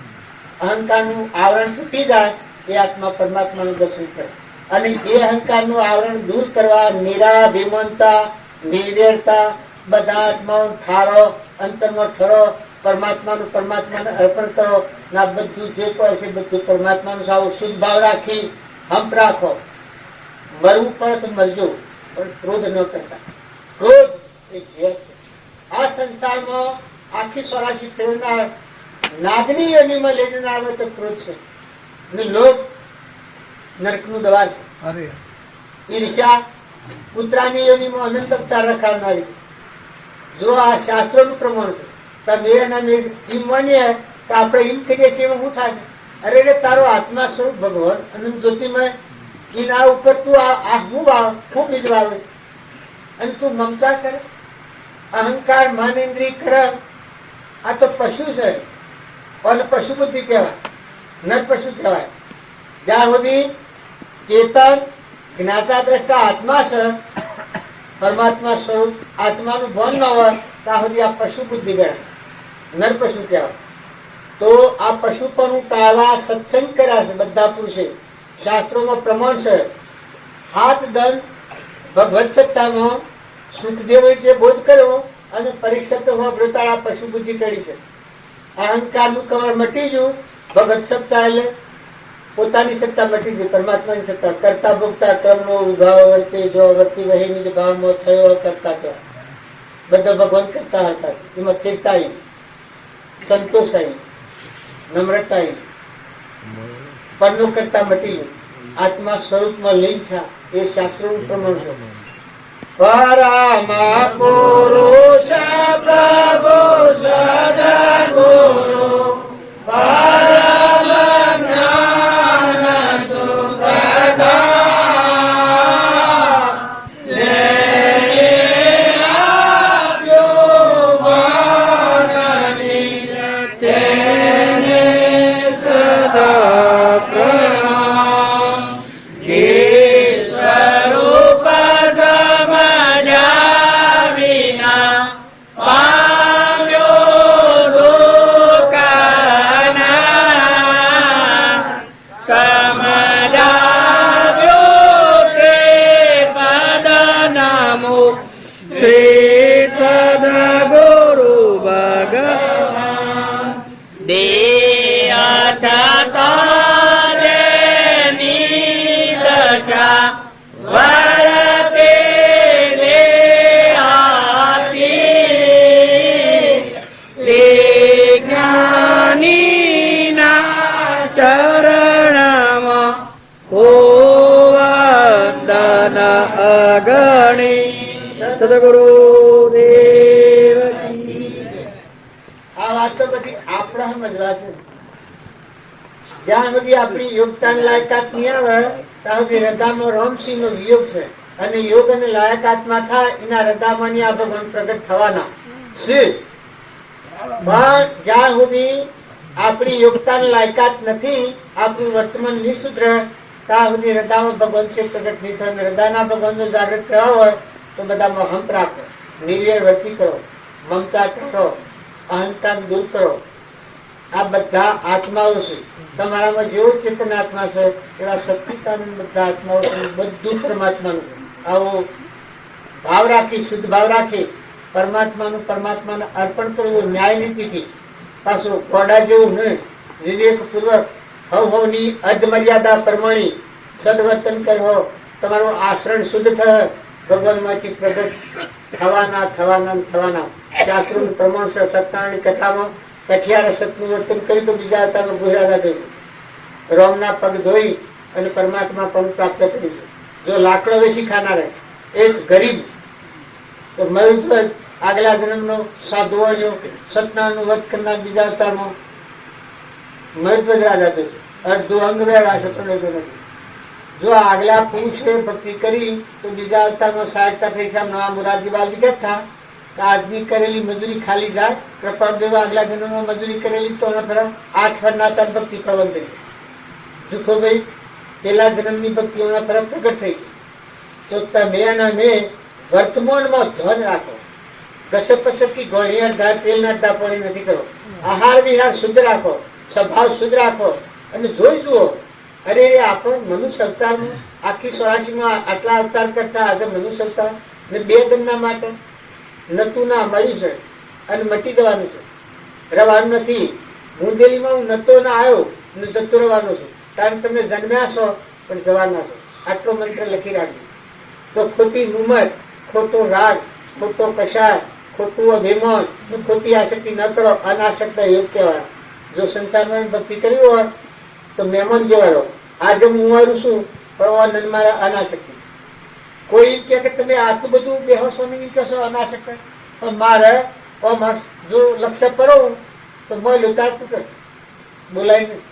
અહંકારનું આવરણ તૂટી જાય એ આત્મા પરમાત્માનું દર્શન કરે. અને એ અહંકારનું આવરણ દૂર કરવા નિરાભિમાનતા, નિર્વેરતા, બધા આત્માઓ ઠારો, અંતરમાં ઠરો, પરમાત્માને અર્પણ કરો. ના બધું જે પણ છે બધું પરમાત્માનું સાવ શુદ્ધ ભાવ રાખી હંપ રાખો. મરવું પડે તો મરજો, પણ ક્રોધ ન કરતા. ક્રોધ એ ઝેર છે. આ સંસારમાં આખી 84 ફેરવનાર નાગની યોનિમાં લઈને આવે તો ક્રોધ છે. અને લોભ નરકનું દ્વાર છે. ઈર્ષ્યા કૂતરાની યોનિમાં અનંત અવતાર રખાવનારી. જો આ શાસ્ત્રોનું પ્રમાણ છે, તમે એના એમ માનીએ તો આપણે એમ કહીએ છીએ એમાં શું થાય છે? અરે રે તારો આત્મા સ્વરૂપ ભગવાન અનંત જ્યોતિમય, એના ઉપર તું આ હું વાવ, હું બીજ વાવે, અને તું મમતા કરે, અહંકાર મન ઇન્દ્રિય કરે. આ તો પશુ છે, અને પશુ બુદ્ધિ કહેવાય, નર પશુ કહેવાય. જ્યાં સુધી ચેતન જ્ઞાતા દ્રષ્ટા આત્મા છે, પરમાત્મા સ્વરૂપ આત્માનું ભાન ન હોય ત્યાં સુધી આ પશુ બુદ્ધિ ગણાય, નર પશુ કહેવાય. તો આ પશુપણું ટાળવા સત્સંગ કર્યા છે બધા પુરુષે. શાસ્ત્રોમાં પ્રમાણ છે. હાથ દંડ ભગવત સત્તામાં સુખદેવે જે બોધ કર્યો અને પરીક્ષા તો વ્રતાળા પશુ બુદ્ધિ કરી છે. અહંકારનું કવર મટી ગયું. ભગત સત્તા એટલે પોતાની સત્તા મટી ગઈ, પરમાત્માની સત્તા. કરતા ભોગતા કર્મનો વિભાવ વર્તે જો વર્તી વહી નિજ ભાવમાં થયો કરતા ત્યાં બધા ભગવાન કરતા હતા. એમાં સ્થિરતા આવી, સંતોષ આવી, નમ્રતા આવી, પરનો કરતા મટી ગયું. આત્મા સ્વરૂપમાં લીન થયા. એ શાસ્ત્રોનું પ્રમાણ છે. પરમ પુરુષ પ્રભુ સદગુરુ પરમ જ્ઞાન સુખદાતા જેણે આપ્યું માનની તેને સદા પ્રણામ. જે સ્વરૂપ સમજ્યા વિના પામ્યો દુઃખના, સમજાવ્યો તે પદ નામો શ્રી સદગુરુ ભગવાન. દેહ છતાં જેની દશા વરતે દેહાતી, તે જ્ઞાનીના ચરણમાં હોવંદન અગણી. સદગુરુ દેવ કી જય. આ વાત તો બધી આપણે સમજવા છે. જ્યાં સુધી આપણી યોગતાની લાયકાત નહીં આવે ત્યાં સુધી હૃદયમાં રોમસિંહ નો વિયોગ છે. અને યોગ અને લાયકાતમાં થાય એના હૃદયમાંની આ ભગવાન પ્રગટ થવાના છે. પણ જ્યાં સુધી આપણી યોગતાની લાયકાત નથી, આપણું વર્તમાન નિશુદ્ર, ત્યાં સુધી હૃદયમાં ભગવાન છે પ્રગટ નહીં થાય. હૃદયના ભગવાન જો જાગૃત થયા હોય તો બધામાં હંપ રાખો, નિર્વેર વર્તી કરો, મમતા કરો, અહંકાર દૂર કરો. આ બધા આત્માઓ છે. તમારામાં જેવો ચેતન આત્મા છે એવા સત્યતાનું બધા આત્માઓ છે. બધું પરમાત્માનું. આવો ભાવ રાખી, શુદ્ધ ભાવ રાખી પરમાત્માને અર્પણ કરવું ન્યાય નીતિથી. પાછું ઘોડા જેવું નહીં, વિવેકપૂર્વક હવની અધ મર્યાદા પ્રમાણે સદવર્તન કરો. તમારું આચરણ શુદ્ધ થાય, ભગવાનમાંથી પ્રગટ થવાના. શાસ્ત્રોનું પ્રમાણ છે. સત્યનારાયણ કથામાં 18 સતનું વર્તન કર્યું તો બીજા અવતારમાં ગુજરાતા થયું. રોમના પગ ધોઈ અને પરમાત્મા પણ પ્રાપ્ત કરી. જો લાકડો વેચી ખાનાર એક ગરીબ તો મયુરધ્વજ આગલા જન્મનો સાધુઓનો સત્યનારાયણનું વ્રત કરનાર બીજા અવતારમાં મયુરધ્વજ રાજા થયું. અડધું અંગ વેળા છે પણ નથી. જો આગલા પુરુષે ભક્તિ કરી તો બીજા અવતારમાં સહાયતા થઈ છે. નવા મોરારજી બાજી કથા આજની કરેલી મજૂરી ખાલી જાય. કૃપાળદેવ આગલા જન્મમાં મજૂરી કરેલી તો 8 ફરના ભક્તિ પ્રબંધ થઈ. જુખોભાઈ પેલા જન્મની ભક્તિઓના તરફ પ્રગટ થઈ. તો તમે અને મેં વર્તમાનમાં ધ્યાન રાખો. કસબ પસબથી ગોળિયા તેલના ડાપોડી નથી કરો. આહાર વિહાર શુદ્ધ રાખો, સ્વભાવ શુદ્ધ રાખો અને જોઈ જુઓ. અરે આપણો મનુષ્ય અવતારમાં આખી 84માં આટલા અવતાર કરતા આગળ મનુષ્ય અવતાર ને 2 ગણના માટે નતું ના મળ્યું છે અને મટી જવાનું છે, રહેવાનું નથી. મુંદેલીમાં હું નતો ના આવ્યો ને જતો રહેવાનો છું. કારણ તમે જન્મ્યા છો પણ જવાના છો. આટલો મંત્ર લખી રાખજો. તો ખોટી ઉંમર, ખોટો રાગ, ખોટો કશાય, ખોટું અભિમાન, ખોટી આસક્તિ ન કરો. અનાસક્ત યોગ કહેવાય. જો સંસારમાં ભક્તિ કરવી હોય તો મહેમાન જેવા રહો. આજે હું મારું છું પણ મારા અનાસક્તિ. કોઈ એમ કે તમે આટલું બધું બેહોશો નહીં કહેશો અનાસક્ત, પણ મારે જો લક્ષ્ય કરો તો મોય ઉતારતું કર બોલાય નહીં.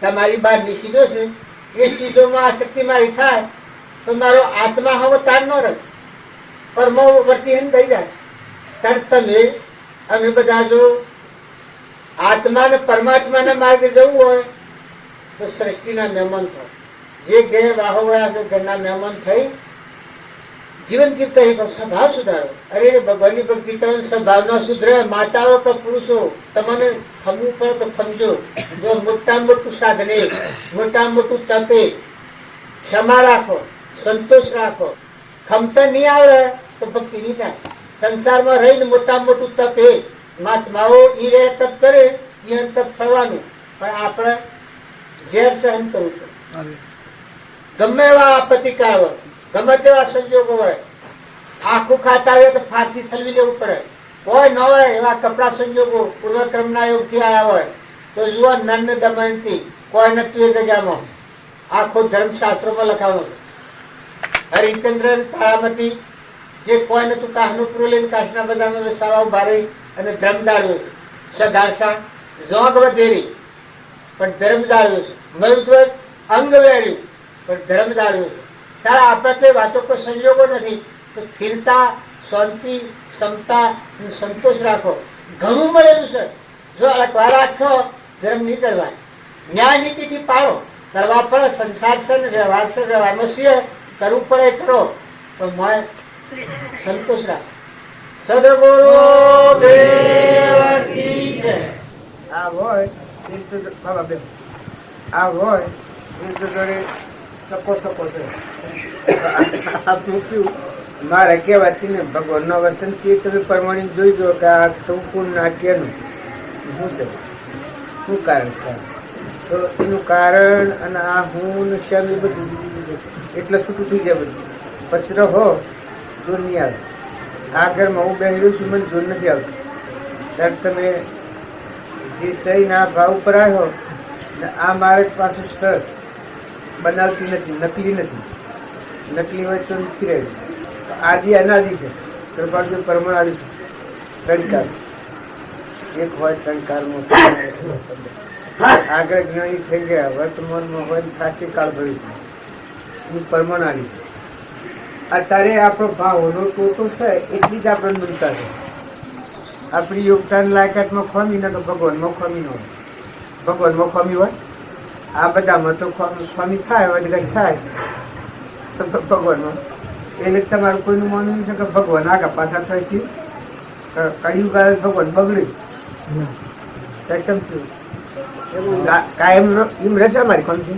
તમારી બહારની સીધો છે એ સીધોમાં આસક્તિ મારી થાય તો મારો આત્મા હવે તાર ન રહે, પરમ વર્તી થઈ જાય. કારણ તમે અમે બધા જો આત્મા ને પરમાત્માના માર્ગે જવું હોય તો સૃષ્ટિના મહેમાન થાય. જે ઘેર વાહો વયા છે ઘરના મહેમાન થઈ જીવન જીવતા એ સ્વભાવ સુધારો. અરે ભગવાનની ભક્તિ કરો, સ્વભાવ ન સુધરે. માતાઓ કે પુરુષો તમને ખમવું પડે તો ખમજો. જો મોટા મોટું સાધને, મોટા મોટું તપે, ક્ષમા રાખો, સંતોષ રાખો. ખમતા નહીં આવડે તો ભક્તિ નહીં થાય. સંસારમાં રહીને મોટા મોટું તપે મહાત્માઓ ઈ રે તપ કરે એ તપ થવાનું, પણ આપણે ઝેર સહન કરવું પડે. ગમે એવા આપત્તિકાળ હોય, ગમે તેવા સંજોગો હોય, આખું ખાતા હોય તો ફાંસી સલવી લેવું પડે. હોય ન હોય એવા કપડા સંજોગો પૂર્વક્રમના યોગથી આવ્યા હોય તો જુઓ નન દમનથી કોઈ નતું એ ગજામાં. આખો ધર્મશાસ્ત્રોમાં લખાવો. હરિચંદ્ર તારામતી જે કોઈ નતું કાશનું પૂરું લઈને કાશના બધામાં વેસાવા ઉભા રહી અને ધર્મ જાળવ્યો છે. સદાશા જોગ વધેરી પણ ધર્મ જાળવ્યો છે. મયુધ્વજ અંગ વેળ્યું પણ ધર્મ જાળવ્યો છે. ત્યારે આપણે કઈ વાતો કોઈ સંયોગો નથી તો સ્થિરતા, શાંતિ, ક્ષમતા અને સંતોષ રાખો. ઘણું મળેલું છે. જો અળકવા રાખો ધર્મ નહીં કરવા. ન્યાય નીતિથી પાડો. કરવા પડે સંસાર છે ને વ્યવહાર છે, વ્યવહારમાં છીએ કરવું પડે કરો, પણ મોય સંતોષ રાખો. સદગુરુ દેવ કી જય. આ હોય બાબા બેન, આ હોય એ તો જોડે સકો છે. મારે કહેવાથી ને ભગવાનનો વસન છે તમે પરમાણી જોઈ દો કે આ સંપૂર્ણ નાટ્યનું શું છે, શું કારણ છે. તો એનું કારણ અને આ હું ને શ્યામ એ બધું એટલે છૂટું થઈ જાય બધું. પછી રહો જોર નહીં આવે. આ ઘરમાં હું બેહ્યું છું મને જોર નથી આવતું. ત્યારે તમે જે સહીના ભાવ ઉપર આવ્યો ને આ મારે પાછું સર બનાવતી નથી, નકલી નથી. નકલી હોય તો નથી રહેલું. આદિ અનાદિ છે. કૃપાળુ પરમાણુ છે 3 કાળ. એક હોય 3 કાળમાં આગળ જ્ઞાની થઈ ગયા. વર્તમાનમાં હોય ખાસી કાળ ભર્યું છે એનું પરમાણુ છે. અત્યારે આપણો ભાવનો ટોટો છે એટલી જ આપણે મનતા છે. આપણી યોગદાન લાયકાતમાં ખોમી ને તો ભગવાનમાં ખોમી ન હોય. ભગવાનમાં ખોમી હોય, આ બધામાં તો ખોમી થાય, વધઘટ થાય તો ભગવાનમાં. એટલે તમારું કોઈનું માનવું નહીં છે કે ભગવાન આગા પાછા થાય છે. કડિયું ગાય ભગવાન બગડ્યું સમજ્યું કાયમ એમ રહેશે અમારી કોણ છે.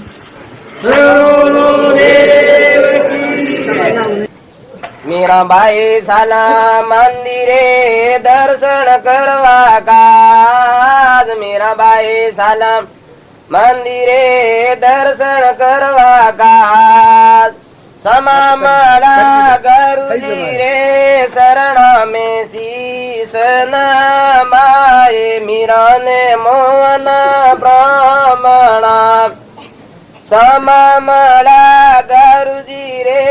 મીરાબાઈ સાલા મંદિરે દર્શન કરવા કાજ. મીરાબાઈ સાલા મંદિરે દર્શન કરવા કાજ. સમા મારા ગુરુજી રે શરણ મેં શીશ નમાએ. મીરાને મોહન બ્રાહ્મણા. સમા મારા ગુરુજી રે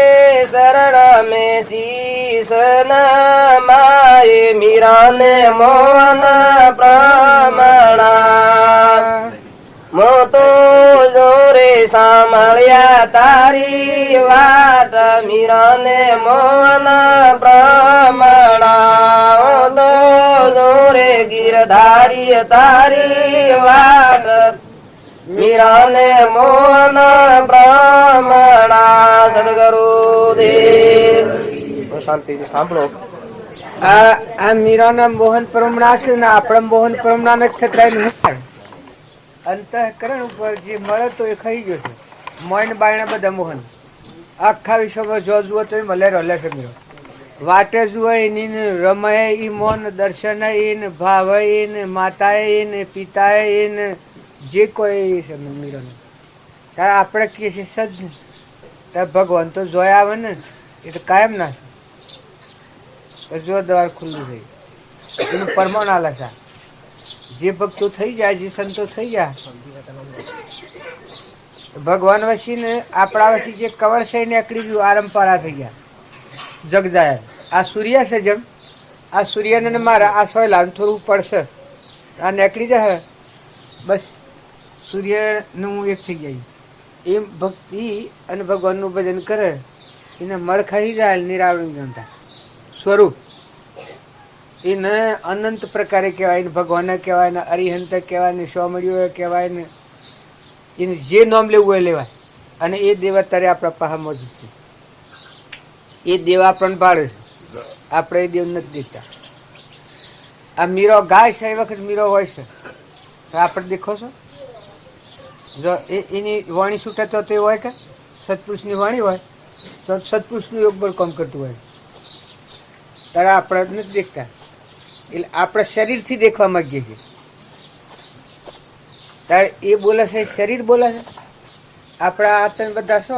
શરણ મેં શીશ નમાએ. મીરાને મોહન બ્રાહ્મણા. મોતો જોરે સાંભળ્યા તારી વાટ. મીરાને મોહન બ્રાહ્મણા. તો જોરે ગીરધારી તારી વાટ. મીરાને મોહન બ્રાહ્મણા. સદગુરુ દેવ તમે શાંતિથી સાંભળો. આ મીરાના મોહન પરમણા છે ને આપણા મોહન પરમણા નથી થતા એનું શું કારણ? અંતઃકરણ ઉપર જે મળે તો એ ખાઈ ગયો છે. મોયન બાયણા બધા મોહન આખા વિશ્વમાં જો જુઓ તો એ મળે રોલે છે મીરો. વાટે જુઓ એની રમય એ મોન દર્શન ને ભાવ ને માતાએ ને પિતાએ ને જે કોઈ છે મીરોને ત્યારે આપણે કહીએ છીએ સજ ને ત્યારે ભગવાન તો જોયા આવે ને એ તો કાયમ ના છે. જો દ્વાર ખુલ્લું થઈ એનું પરમાણ આલે છે. જે ભક્તો થઈ જાય જે સંતો થઈ જાય ભગવાન વસી ને આપણા વસી જે કવર છે નીકળી ગયું આરંપારા થઈ ગયા જગદાય. આ સૂર્ય છે જેમ આ સૂર્યને મારા આ સોયલા થોડું પડશે આ નીકળી જાય બસ સૂર્યનું એક થઈ જાય. એમ ભક્તિ અને ભગવાનનું ભજન કરે એને મળ ખાઈ જાય નિરાવરણ જનતા સ્વરૂપ એને અનંત પ્રકારે કહેવાય ને ભગવાને કહેવાય ને અરિહંત કહેવાય ને સ્વામળીઓ કહેવાય ને એને જે નામ લેવું હોય લેવાય. અને એ દેવ અત્યારે આપણા પાસે મોજૂદ છે. એ દેવ આપણને ભાડે છે આપણે એ દેવ નથી દેતા. આ મીરો ગાય છે એ વખત મીરો હોય છે આપણે દેખો છો જો એની વાણી છૂટે તો તે હોય કે સત્પુરુષની વાણી હોય તો સત્પુરુષનું યોગ બળ કામ કરતું હોય ત્યારે આપણે નથી દેખતા. એટલે આપણે શરીરથી દેખવા માંગીએ છીએ ત્યારે એ બોલે છે શરીર બોલે છે. આપણા આતન બધા છો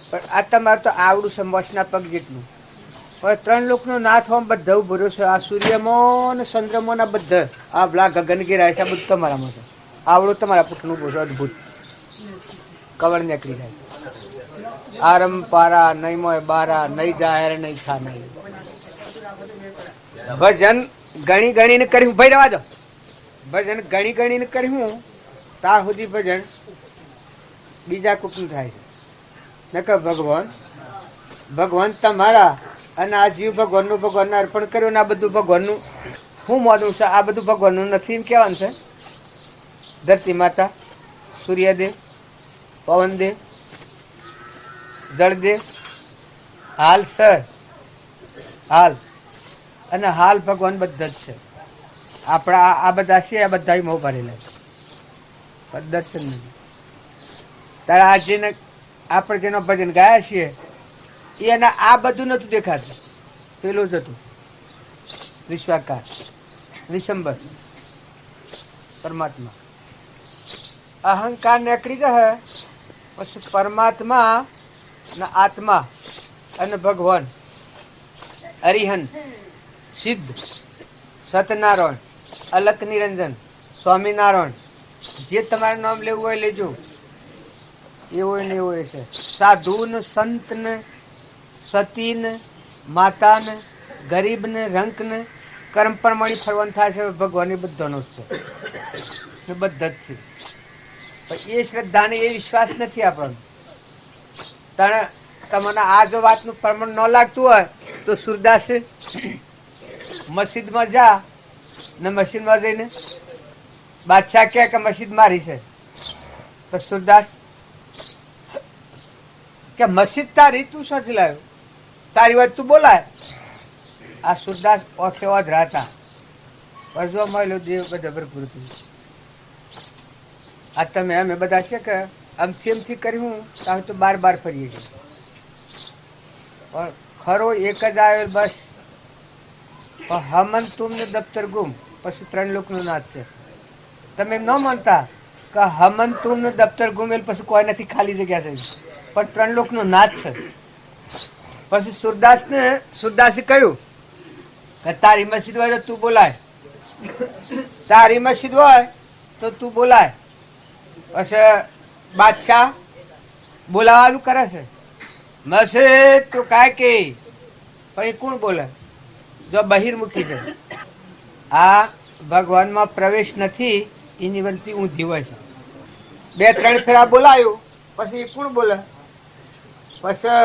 પણ આ તમારું તો આવડું છે મોસના પગ જેટલું. હવે 3 લોકનો નાથ હોમ બધા ઉભો છે. આ સૂર્યમાં ને ચંદ્રમાના બધા આ ભલા ગગન ગિરાય છે બધું તમારામાં છે. આવડું તમારા પુષ્પનું ઉભો છે અદભુત કવર નીકળી જાય. આરમ પારા નહીં મોય બારા નહીં જાહેર નહીં છા નહીં. ભજન ગણી ગણીને કર્યું ભાઈ રવા દો. ભજન ગણી ગણીને કર્યું ત્યાં સુધી ભજન બીજા કુકનું થાય છે. નકર ભગવાન તમારા અને આ જીવ ભગવાનનું ભગવાનને અર્પણ કર્યું ને આ બધું ભગવાનનું હું મોડું છે. આ બધું ભગવાનનું નથી એમ કહેવાનું છે. ધરતી માતા સૂર્યદેવ પવનદેવ જળદેવ હાલ સર હાલ અને હાલ ભગવાન બધા જ છે. આપણા આ બધા છે આ બધા મોં ભરેલા છે દર્શન નથી. તારે આ જેને આપણે જેનો ભજન ગાયા છીએ એના આ બધું નતું દેખાતું. પેલું જ હતું વિશ્વાકાર વિશંબર પરમાત્મા. અહંકાર નીકળી જાય પછી પરમાત્મા ને આત્મા અને ભગવાન અરિહંત સિદ્ધ સતનારાયણ અલક નિરંજન સ્વામિનારાયણ જે તમારે નામ લેવું હોય લેજો. એવો ને એવો છે. સાધુ ને સંત ને સતી ને માતા ને ગરીબ ને રંક ને કર્મ પ્રમાણે ફરવાનું થાય છે. ભગવાન એ બધાનો જ છે બધા જ છે. પણ એ શ્રદ્ધા ને એ વિશ્વાસ નથી આપણને. તમને આ જો વાતનું પ્રમાણ ન લાગતું હોય તો સુરદાસ મસ્જિદમાં જા ને મસ્જિદમાં જઈને બાદશાહ કહે કે મસ્જિદ મારી છે તો સુરદાસ કે મસ્જિદ તારી તું શોધી લાવ્યો તારી વાત તું બોલાય. આ સુરદાસ ઓઠે ઓધ રાતા પરજો મળ્યો દેવ બધા ભરપૂર થયું. આ તમે અમે બધા છે કે આમથી કર્યું તારે તો બાર ફરીએ છીએ પણ ખરો એક જ આવેલ બસ. હમન તુમ ને દફતર ગુમ પછી 3 લોકનો નાથ છે. તમે એમ ન માનતા કે હમન તુમ ને દફતર ગુમેલ પછી કોઈ નથી ખાલી જગ્યા થઈ પણ 3 લોકનો નાથ છે. પછી સુરદાસે કહ્યું કે તારી મસ્જિદ હોય તો તું બોલાય તારી મસ્જિદ હોય તો તું બોલાય. પછી બાદશાહ બોલાવાનું કરે છે મસ્જિદ તો કાંઈ કે પણ એ કોણ બોલે જો બહિર્મુખી છે. આ ભગવાનમાં પ્રવેશ નથી એની વંતી ઊંધી હોય છે. 2-3 ફેરા બોલાયું પછી એ કોણ બોલે. પછી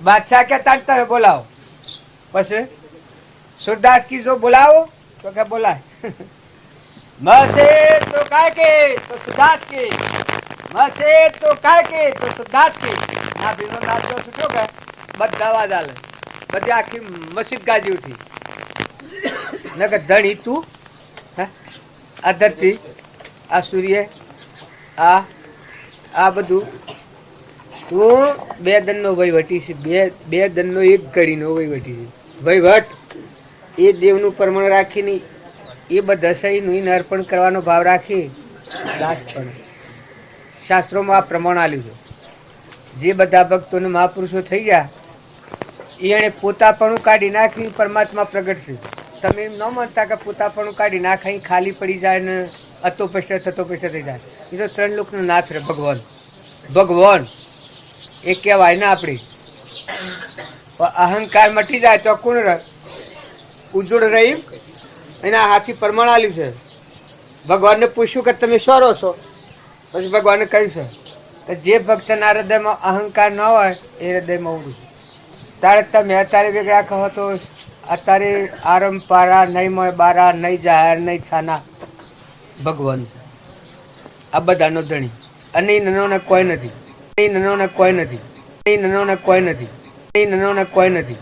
બાદશાહ કે તાર બોલાવો. પછી સુરદાસ કી જો બોલાવો તો કે બોલાય. મસ્જિદ તો કાંઈ કે તો સુરદાસ કે મસ્જિદ તો કાંઈ કે તો સુરદાસ કે આ ભીનો નાચો છૂટ્યો કે બધા અવાજ આલે, બધી આખી મસ્જિદ ગાજી ઉઠી. નકર ધણી તું, આ ધરતી, આ સૂર્ય, આ બધું તું બે દનનો વહીવટી છે. બે દનનો એક ઘડીનો વહીવટી છે. વહીવટ એ દેવનું પ્રમાણ રાખીને એ બધા સહીનું અર્પણ કરવાનો ભાવ રાખી દાસ પણ શાસ્ત્રોમાં આ પ્રમાણ આલ્યું છે. જે બધા ભક્તોને મહાપુરુષો થઈ ગયા એને પોતાપણું કાઢી નાખી પરમાત્મા પ્રગટ છે. તમે એમ ન માનતા કે પોતાપણું કાઢી નાખાઈ ખાલી પડી જાય ને અતો પૈસા થતો પૈસા થઈ જાય. એ તો ત્રણ લોકનો નાથ રહે ભગવાન. ભગવાન એ કહેવાય ને આપણી અહંકાર મટી જાય તો કોણ રહે? ઉજ્જવળ રહી એના હાથી પ્રમાણ આલ્યું છે. ભગવાનને પૂછ્યું કે તમે શું રહો છો? પછી ભગવાને કહ્યું છે કે જે ભક્તના હૃદયમાં અહંકાર ન હોય એ હૃદયમાં ઉડું. તારે તમે અત્યારે વેગળા કહો તો અત્યારે આરંપારા નહીં મોય બારા નહીં જાહેર નહીં છાના ભગવાન આ બધાનો ધણી. અને નનોને કોઈ નથી, નનોને કોઈ નથી, નનોને કોઈ નથી, નનોને કોઈ નથી.